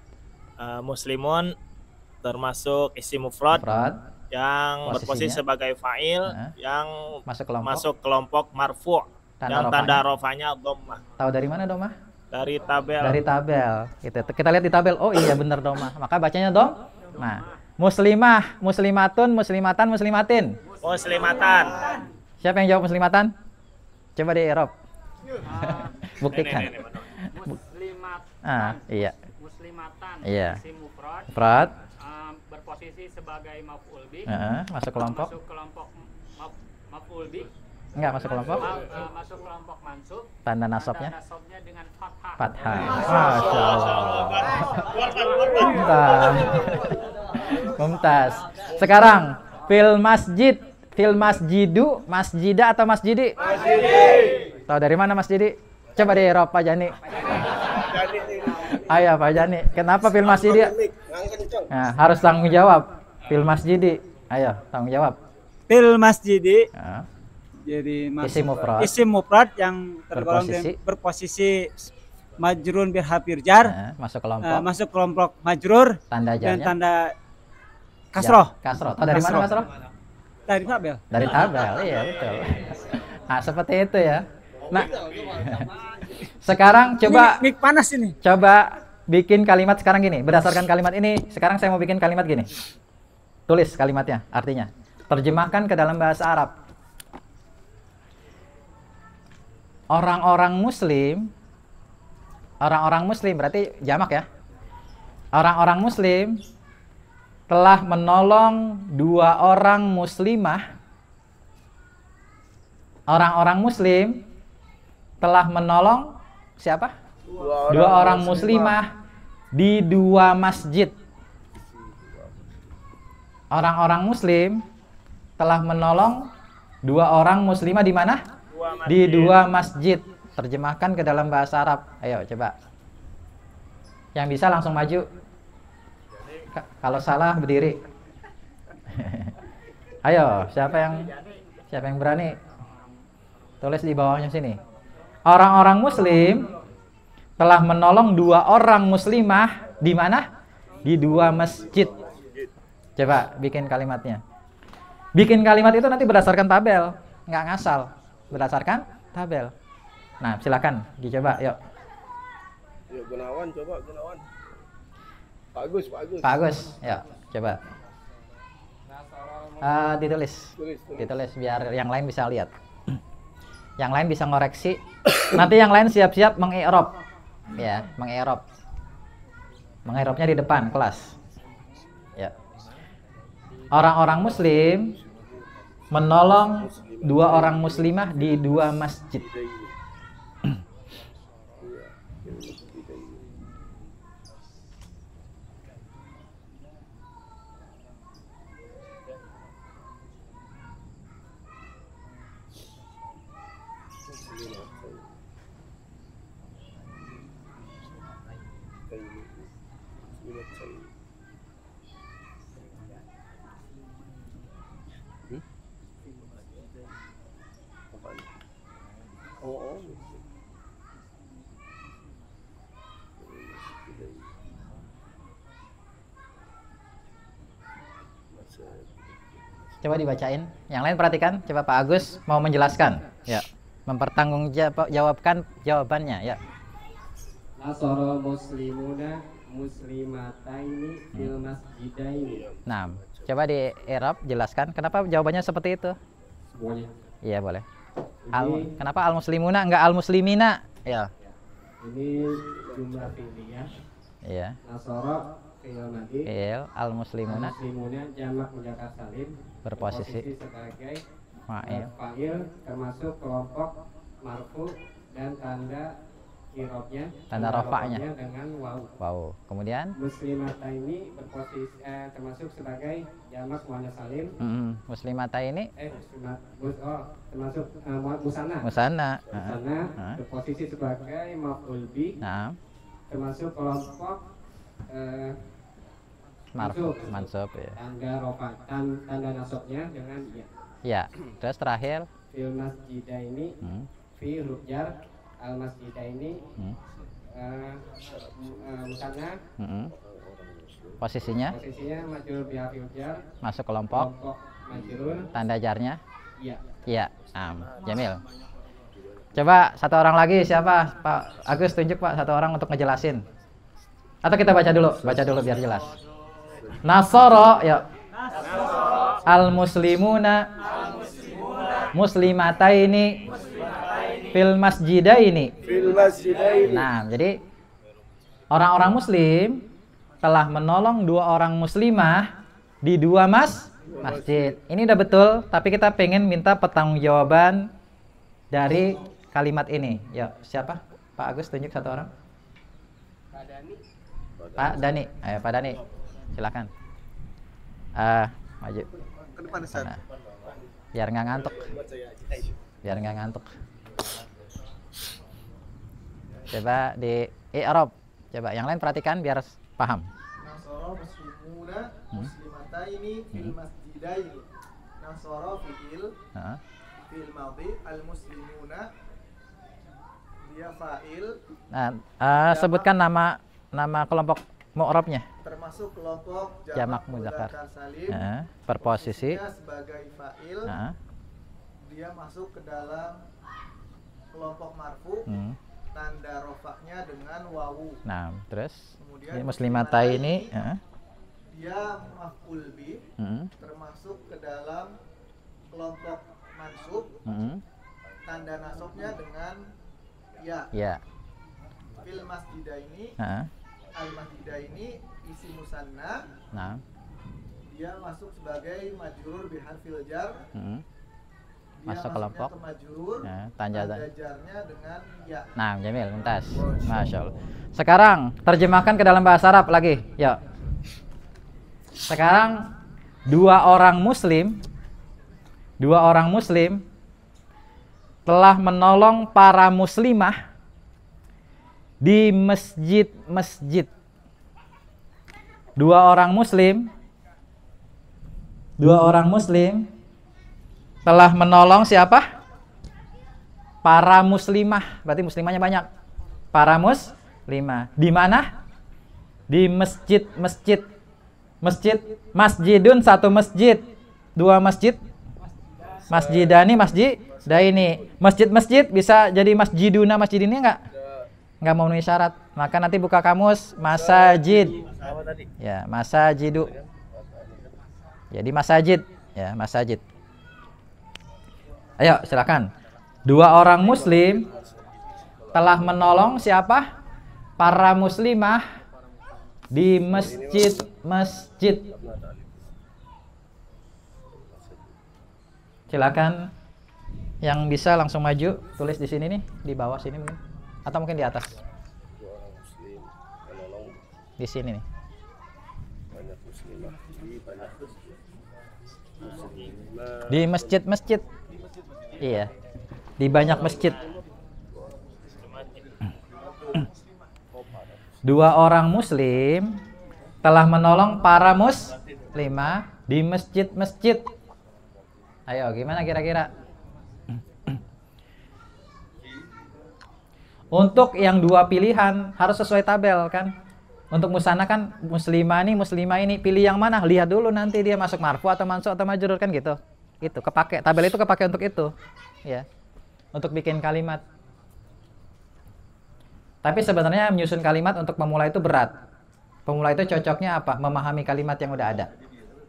Muslimun termasuk isim mufrad yang berposisi sebagai fa'il yang masuk kelompok marfu' yang tanda rofanya dhammah. Tahu dari mana dhammah? Dari tabel. Dari tabel. Gitu. Kita lihat di tabel. Oh iya benar dhammah. Maka bacanya dom. Nah, muslimah, muslimatun, muslimatan, muslimatin. Muslimatan. Siapa yang jawab muslimatan? Coba di i'rab. Buktikan. Muslimatan. Iya. Muslimatan. Iya. Isim mufrad. Mufrad. Berposisi sebagai maf'ul bih. Masuk kelompok. Masuk kelompok maf'ul bih. Enggak masuk kelompok. Masuk kelompok mansub. Tanda nasabnya. Tanda nasabnya dengan fathah. Fathah. Masya Allah. Mumtaz. Mumtaz. Sekarang fil masjid, fil masjidu, masjida atau masjidi? Masjidi. Tahu dari mana masjidi? Coba di i'rab Pak Jani. Ayo Pak Jani, kenapa fil masjidi? Nah, harus tanggung jawab. Fil masjidi. Ayo, tanggung jawab. Fil masjidi. Jadi isim mufrad yang tergolong berposisi majrun bil harfil jar. Masuk kelompok majrur tanda dan tanda kasroh. Kasroh. Tahu dari mana kasroh? Dari tabel. Dari tabel, iya betul. Nah, seperti itu ya. Nah, sekarang coba mik panas ini. Coba bikin kalimat sekarang gini. Berdasarkan kalimat ini, sekarang saya mau bikin kalimat gini. Tulis kalimatnya, artinya. Terjemahkan ke dalam bahasa Arab. Orang-orang muslim berarti jamak ya. Orang-orang muslim telah menolong 2 orang muslimah. Orang-orang muslim telah menolong siapa? 2 orang muslimah di 2 masjid. Orang-orang muslim telah menolong 2 orang muslimah di mana? Di 2 masjid. Terjemahkan ke dalam bahasa Arab. Ayo coba. Yang bisa langsung maju. Kalau salah berdiri. Ayo, siapa yang berani? Tulis di bawahnya sini. Orang-orang muslim telah menolong 2 orang muslimah di mana? Di 2 masjid. Coba bikin kalimatnya. Bikin kalimat itu nanti berdasarkan tabel, nggak ngasal. Berdasarkan tabel. Nah, silakan dicoba, yuk. Yuk Gunawan, coba Gunawan. Pak Agus. Pak Agus, ya, coba. Ditulis biar yang lain bisa lihat. Yang lain bisa ngoreksi. Nanti yang lain siap-siap mengi'rab. Ya, mengi'rab. Mengi'rabnya di depan kelas. Ya. Orang-orang muslim menolong 2 orang muslimah di 2 masjid. Coba dibacain. Yang lain perhatikan. Coba Pak Agus mau menjelaskan. Ya. Mempertanggungjawabkan jawabannya. Ya. Nasara muslimuna muslimataini fil masjidaini. Nah, coba di i'rab jelaskan kenapa jawabannya seperti itu. Semuanya. Iya, boleh. Kenapa al muslimuna enggak al muslimina? Ya. Ini jumlah fi'liyah. Iya. Nasara Fi'il al-muslimuna jamak muzakkar salim berposisi sebagai fa'il termasuk kelompok marfu dan tanda i'rabnya tanda rafa'nya dengan waw. Waw. Kemudian muslimata ini berposisi termasuk sebagai jamak muannas salim. Muslimata ini termasuk musanna. Musanna berposisi sebagai maf'ul bi. Termasuk kelompok mansub ya. Tanda rofa tanda nasabnya dengan ya. Ya. Terus terakhir fil masjidaini fi huruf jar al masjidaini musanna. Posisinya majrur bi harfi jar masuk kelompok majrur tanda jarnya iya. Iya. Jamil. Coba satu orang lagi, siapa? Pak Agus tunjuk Pak satu orang untuk ngejelasin. Atau kita baca dulu biar jelas. Nasoro ya. Al muslimuna muslimataini fil masjidaini. Nah, jadi orang-orang muslim telah menolong 2 orang muslimah di 2 masjid. Ini udah betul, tapi kita pengen minta pertanggungjawaban dari kalimat ini. Ya, siapa? Pak Agus tunjuk satu orang. Pak Dani. Ayo Pak Dani. Silakan. Maju. Ke depan sana. Biar nggak ngantuk. Coba di i'rab. Coba yang lain perhatikan biar paham. Nasara muslimuna muslimataini fil masjidaini. Nasara fi'il fil madhi al muslimuna dia fa'il. Nah, sebutkan nama kelompok mu'rabnya. Termasuk kelompok jamak muzakkar salim. Berposisi sebagai fa'il. Dia masuk ke dalam kelompok marfu. Tanda rofaknya dengan wawu. Nah, terus kemudian muslimata ini dia maf'ul bi, termasuk ke dalam kelompok mansub. Tanda nasabnya dengan ya. Fil masjidaini al masjidaini isi musanna. Nah, dia masuk sebagai majrur bi harfil jar. Masuk kelompok tanda jarnya dengan ya. Nah, Jamil, mumtaz. Masya Allah. Sekarang terjemahkan ke dalam bahasa Arab lagi. Yuk. Sekarang 2 orang muslim telah menolong para muslimah di masjid-masjid. 2 orang muslim telah menolong siapa? Para muslimah. Berarti muslimahnya banyak. Para muslimah. Di mana? Di masjid-masjid. Masjidun 1 masjid. 2 masjid. Masjidani, masjidaini. Masjid-masjid bisa jadi masjiduna, masjidini enggak? Enggak memenuhi syarat. Maka nanti buka kamus masajid. Ya, masajidu. Jadi masajid, ya, masajid. Ayo, silakan. 2 orang muslim telah menolong siapa? Para muslimah di masjid-masjid. Silakan. Yang bisa langsung maju, tulis di sini nih, di bawah sini mungkin. Atau mungkin di atas. Di sini nih. Di masjid-masjid. Iya. Di banyak masjid. 2 orang muslim telah menolong para muslimah di masjid-masjid. Ayo, gimana kira-kira? Untuk yang 2 pilihan harus sesuai tabel kan? Untuk musanna kan muslimah ini pilih yang mana? Lihat dulu nanti dia masuk marfu atau mansub atau majrur kan gitu. Itu kepake, tabel itu kepake untuk itu. Ya. Untuk bikin kalimat. Tapi sebenarnya menyusun kalimat untuk pemula itu berat. Pemula itu cocoknya apa? Memahami kalimat yang udah ada.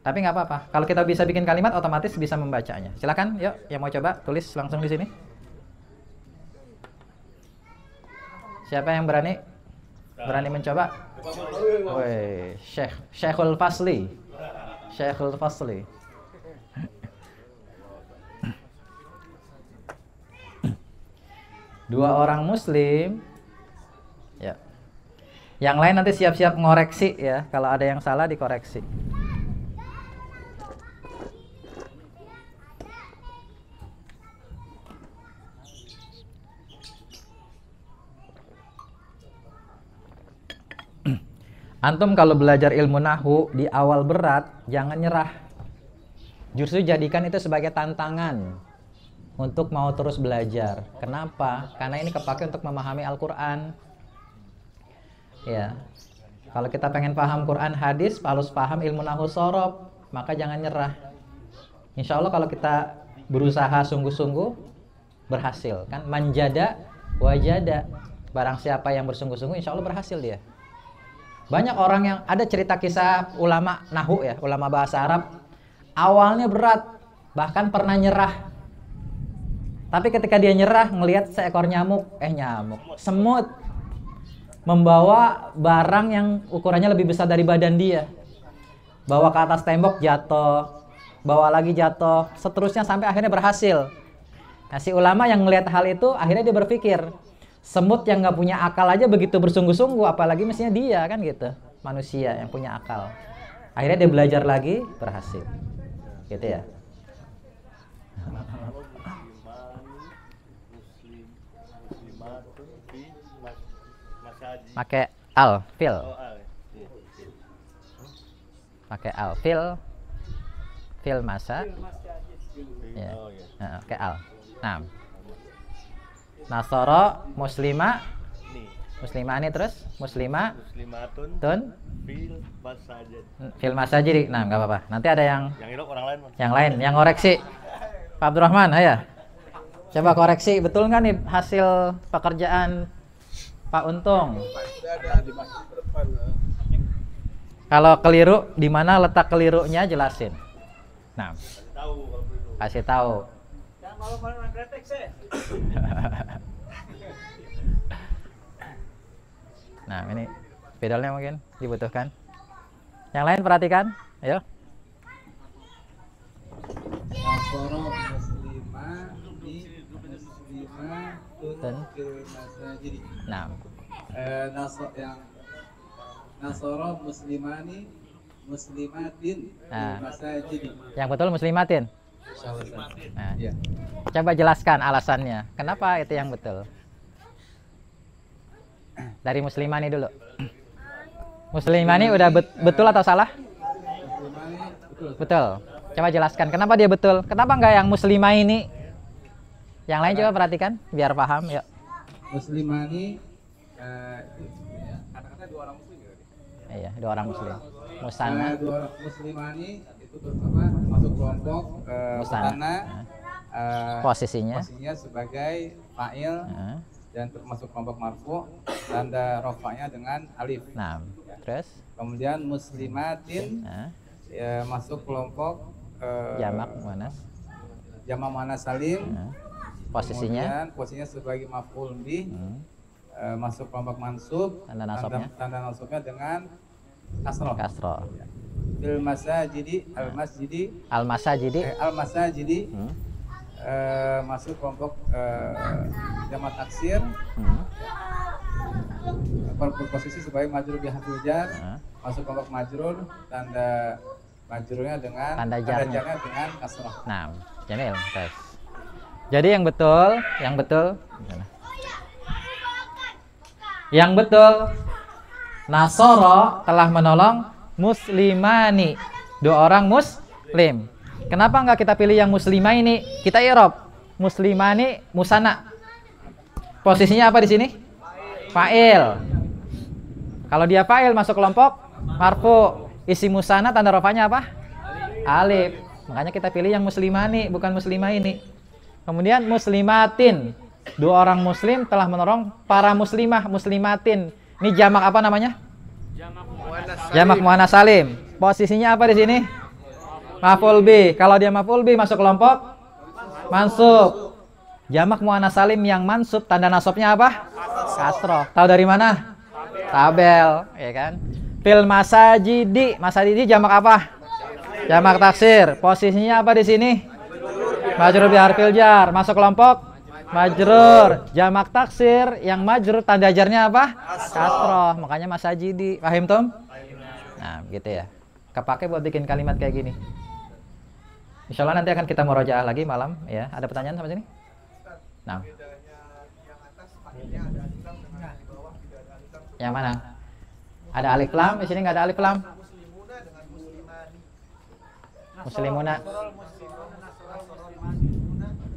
Tapi nggak apa-apa. Kalau kita bisa bikin kalimat, otomatis bisa membacanya. Silakan, yuk, yang mau coba tulis langsung di sini. Siapa yang berani? Berani mencoba? Woi, Syekhul Fasli. Syekhul Fasli. Dua orang muslim. Ya. Yang lain nanti siap-siap ngoreksi ya. Kalau ada yang salah dikoreksi. Antum kalau belajar ilmu nahu di awal berat, jangan nyerah. Justru jadikan itu sebagai tantangan untuk mau terus belajar. Kenapa? Karena ini kepake untuk memahami Al-Quran. Ya, kalau kita pengen paham Quran hadis, harus paham ilmu nahu sorof, maka jangan nyerah. Insya Allah kalau kita berusaha sungguh-sungguh, berhasil. Kan manjada wajada. Barang siapa yang bersungguh-sungguh, insya Allah berhasil dia. Banyak orang yang ada cerita kisah ulama nahu ya, ulama bahasa Arab. Awalnya berat, bahkan pernah nyerah. Tapi ketika dia nyerah, ngelihat seekor semut membawa barang yang ukurannya lebih besar dari badan dia. Bawa ke atas tembok, jatuh. Bawa lagi jatuh, seterusnya sampai akhirnya berhasil. Nah, si ulama yang ngelihat hal itu, akhirnya dia berpikir, semut yang nggak punya akal aja begitu bersungguh-sungguh, apalagi mestinya dia kan gitu, manusia yang punya akal. Akhirnya dia belajar lagi, berhasil, gitu ya. Pakai fil, pakai fil masa, ya, pakai Nah. Nasoro muslima muslimani terus muslimatun fil masajid. Nah, enggak apa-apa. Nanti ada yang lain yang ngoreksi. Pak Abdurrahman, ayo. Coba koreksi, betul nggak nih hasil pekerjaan Pak Untung? Kalau keliru, di mana letak kelirunya jelasin. Nah, kasih tahu. Nah, ini pedalnya mungkin dibutuhkan. Yang lain perhatikan, ayo. Nah, Nasoro muslimani muslimatin masajid. Yang betul muslimatin. Nah, ya. Coba jelaskan alasannya. Kenapa itu yang betul? Dari muslimani dulu. Muslimani udah betul atau salah? Betul. Coba jelaskan. Kenapa dia betul? Kenapa enggak yang muslimah ini? Yang lain coba perhatikan biar paham. Yuk. Muslimani kata-kata dua orang muslim ya? Iya, dua orang muslim. Musana. Dua orang muslimani itu masuk kelompok musana. Posisinya sebagai fa'il dan termasuk kelompok marfu, tanda rofanya dengan alif. Nah, terus kemudian muslimatin masuk kelompok jamak muannas. Jamak muannas salim. Posisinya sebagai maf'ul bih. Masuk kelompok mansub, tanda nasabnya dengan kasroh. Fil masajidi al-masajidi masuk kelompok jamak taksir, berposisi sebagai majrur bi harfil jar, masuk kelompok majrur, tanda majrurnya dengan tanda jarnya dengan kasroh. Nah, jamil. Jadi yang betul Nasoro telah menolong muslimani, dua orang muslim. Kenapa enggak kita pilih yang muslimah ini? Kita i'rab. Muslimani musana. Posisinya apa di sini? Fa'il. Kalau dia fa'il masuk kelompok marfu. Isi musana tanda rafanya apa? Alif. Makanya kita pilih yang muslimani, bukan muslimah ini. Kemudian muslimatin. Dua orang muslim telah menolong para muslimah, muslimatin. Ini jamak apa namanya? Jamak muannas salim. Posisinya apa di sini? Maf'ul bih. Kalau dia maf'ul bih masuk kelompok mansub. Jamak muannas salim yang mansub tanda nasabnya apa? Kasroh. Tahu dari mana? tabel, ya kan? Fil masajidi, masajidi jamak apa? Jamak taksir. Posisinya apa di sini? Majrur bi harfil jar. Masuk kelompok majrur. Jamak taksir yang majrur tanda jarnya apa? Kasroh. Makanya masajidi. Paham Tom? Nah, gitu ya. Kepake buat bikin kalimat kayak gini. Insya Allah nanti akan kita murojaah lagi malam ya. Ada pertanyaan sampai sini? Nah. Yang mana? Ada alif lam, di sini nggak ada alif lam. Muslimuna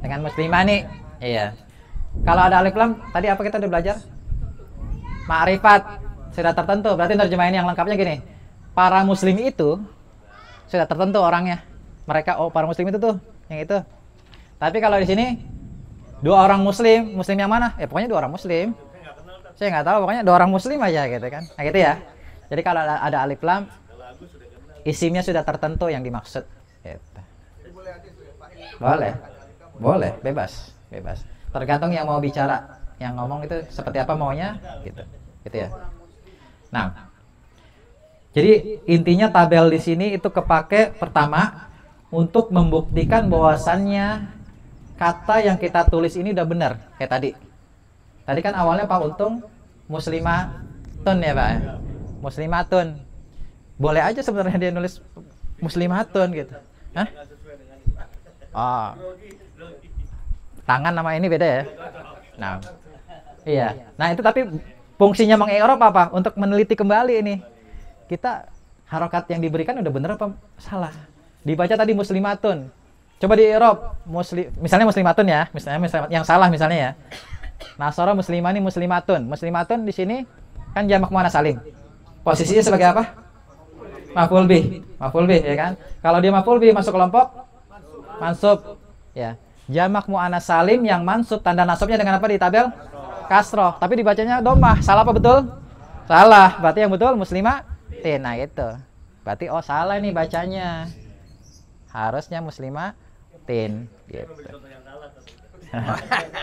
dengan muslimani. Iya. Kalau ada alif lam, tadi apa kita udah belajar? Ma'rifat sudah tertentu. Berarti terjemahan yang lengkapnya gini. Para muslim itu sudah tertentu orangnya. Mereka para muslim itu tuh, yang itu. Tapi kalau di sini dua orang muslim, muslim yang mana? Ya pokoknya dua orang muslim. Saya nggak tahu, pokoknya dua orang muslim aja gitu kan. Nah gitu ya. Jadi kalau ada alif lam, isimnya sudah tertentu yang dimaksud. Gitu. Boleh, boleh, bebas, bebas. Tergantung yang mau bicara, yang ngomong itu seperti apa maunya, gitu, gitu ya. Nah, jadi intinya tabel di sini itu kepake pertama untuk membuktikan bahwasannya kata yang kita tulis ini udah benar kayak tadi. Tadi kan awalnya Pak Untung muslimatun ya Pak. Muslimatun. Boleh aja sebenarnya dia nulis muslimatun gitu. Hah? Oh. Tangan nama ini beda ya. Nah. Iya. Nah, itu tapi fungsinya mengi'rab apa? Untuk meneliti kembali ini. Kita harokat yang diberikan udah bener apa salah? Dibaca tadi muslimatun. Coba di i'rab misalnya muslimatun ya, misalnya yang salah misalnya ya. Nasara muslimani muslimatun. Muslimatun di sini kan jamak muannats salim. Posisinya sebagai apa? Maf'ul bih. Maf'ul bih ya kan? Kalau dia maf'ul bih masuk kelompok mansub ya. Jamak muannats salim yang mansub tanda nasabnya dengan apa di tabel? Kasroh. Tapi dibacanya dhammah. Salah apa betul? Salah. Berarti yang betul muslimatin. Nah itu. Berarti oh salah nih bacanya. Harusnya muslimatin gitu.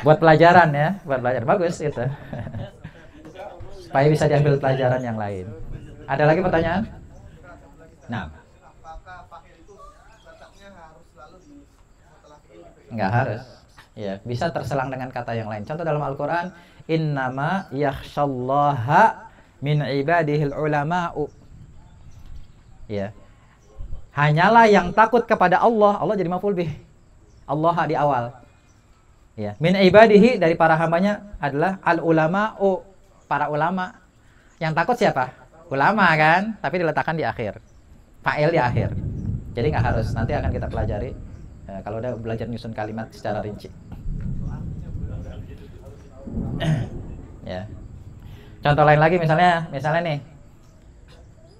Buat pelajaran ya, buat belajar bagus itu. Supaya bisa diambil pelajaran yang lain. Ada lagi pertanyaan? Nah. Enggak harus. Ya, bisa terselang dengan kata yang lain. Contoh dalam Al-Qur'an, innama yakhshallaha min ibadihil ulama'u. Ya. Hanyalah yang takut kepada Allah, Allah jadi maf'ul bih. Allah di awal. Ya, min ibadihi dari para hambanya adalah al-ulama'u, para ulama. Yang takut siapa? Ulama kan, tapi diletakkan di akhir. Fa'il di akhir. Jadi nggak harus, nanti akan kita pelajari kalau udah belajar nyusun kalimat secara rinci. Ya. Contoh lain lagi misalnya nih.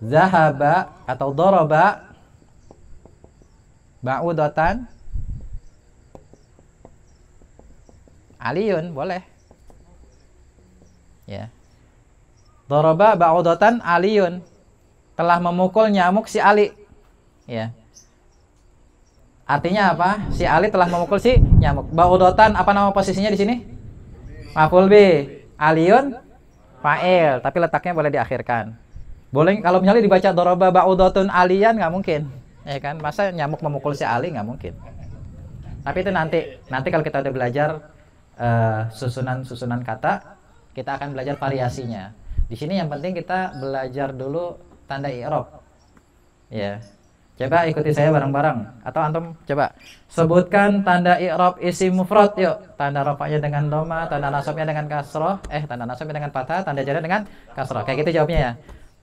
Zahaba atau doroba ba'udatan Aliyun boleh. Ya. Doroba ba'udatan Aliyun. Telah memukul nyamuk si Ali. Ya. Artinya apa? Si Ali telah memukul si nyamuk. Ba'udatan apa nama posisinya di sini? Maf'ul bih. Aliyun fa'il, tapi letaknya boleh diakhirkan. Boleh kalau misalnya dibaca doroba ba'udatun aliyan nggak mungkin. Ya kan? Masa nyamuk memukul si Ali nggak mungkin. Tapi itu nanti kalau kita udah belajar susunan kata, kita akan belajar variasinya. Di sini yang penting kita belajar dulu tanda i'rab. Ya. Coba ikuti saya bareng-bareng atau antum coba sebutkan tanda i'rab isim mufrad yuk. Tanda rafa'nya dengan dhamma, tanda nasabnya dengan kasroh, tanda nasabnya dengan fathah, tanda jarnya dengan kasroh. Kayak gitu jawabnya ya.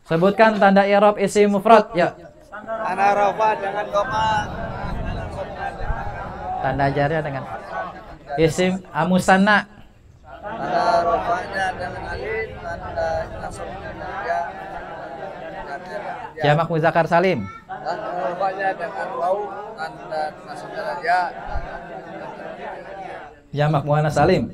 Sebutkan tanda i'rab isim mufrad yuk. Tanda rafa dengan dhamma. Tanda jarnya dengan isim musanna. Tanda rafa'nya dengan alif, tanda nasabnya dengan ya. Jamak muzakkar salim. Tanda rafa'nya dengan waw, tanda nasabnya dengan ya. Jamak muannats salim.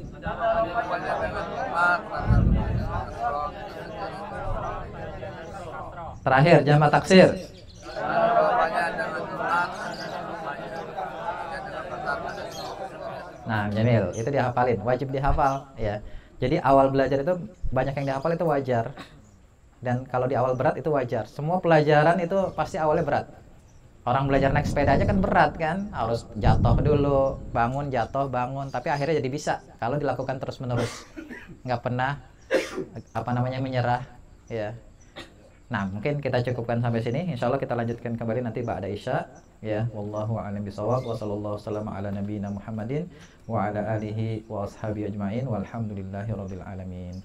Terakhir jamak taksir. Nah, Jamil, itu dihafalin, wajib dihafal ya. Jadi awal belajar itu banyak yang dihafal itu wajar. Dan kalau di awal berat itu wajar. Semua pelajaran itu pasti awalnya berat. Orang belajar naik sepeda aja kan berat kan, harus jatuh dulu, bangun, jatuh, bangun, tapi akhirnya jadi bisa kalau dilakukan terus-menerus, nggak pernah menyerah, ya. Nah, mungkin kita cukupkan sampai sini. Insya Allah kita lanjutkan kembali nanti ba'da Isya, ya. Wallahu a'lam bishawab. Wa sallallahu wasallam ala nabiyyina Muhammadin wa ala alihi wa ashabihi ajmain. Walhamdulillahirabbil alamin.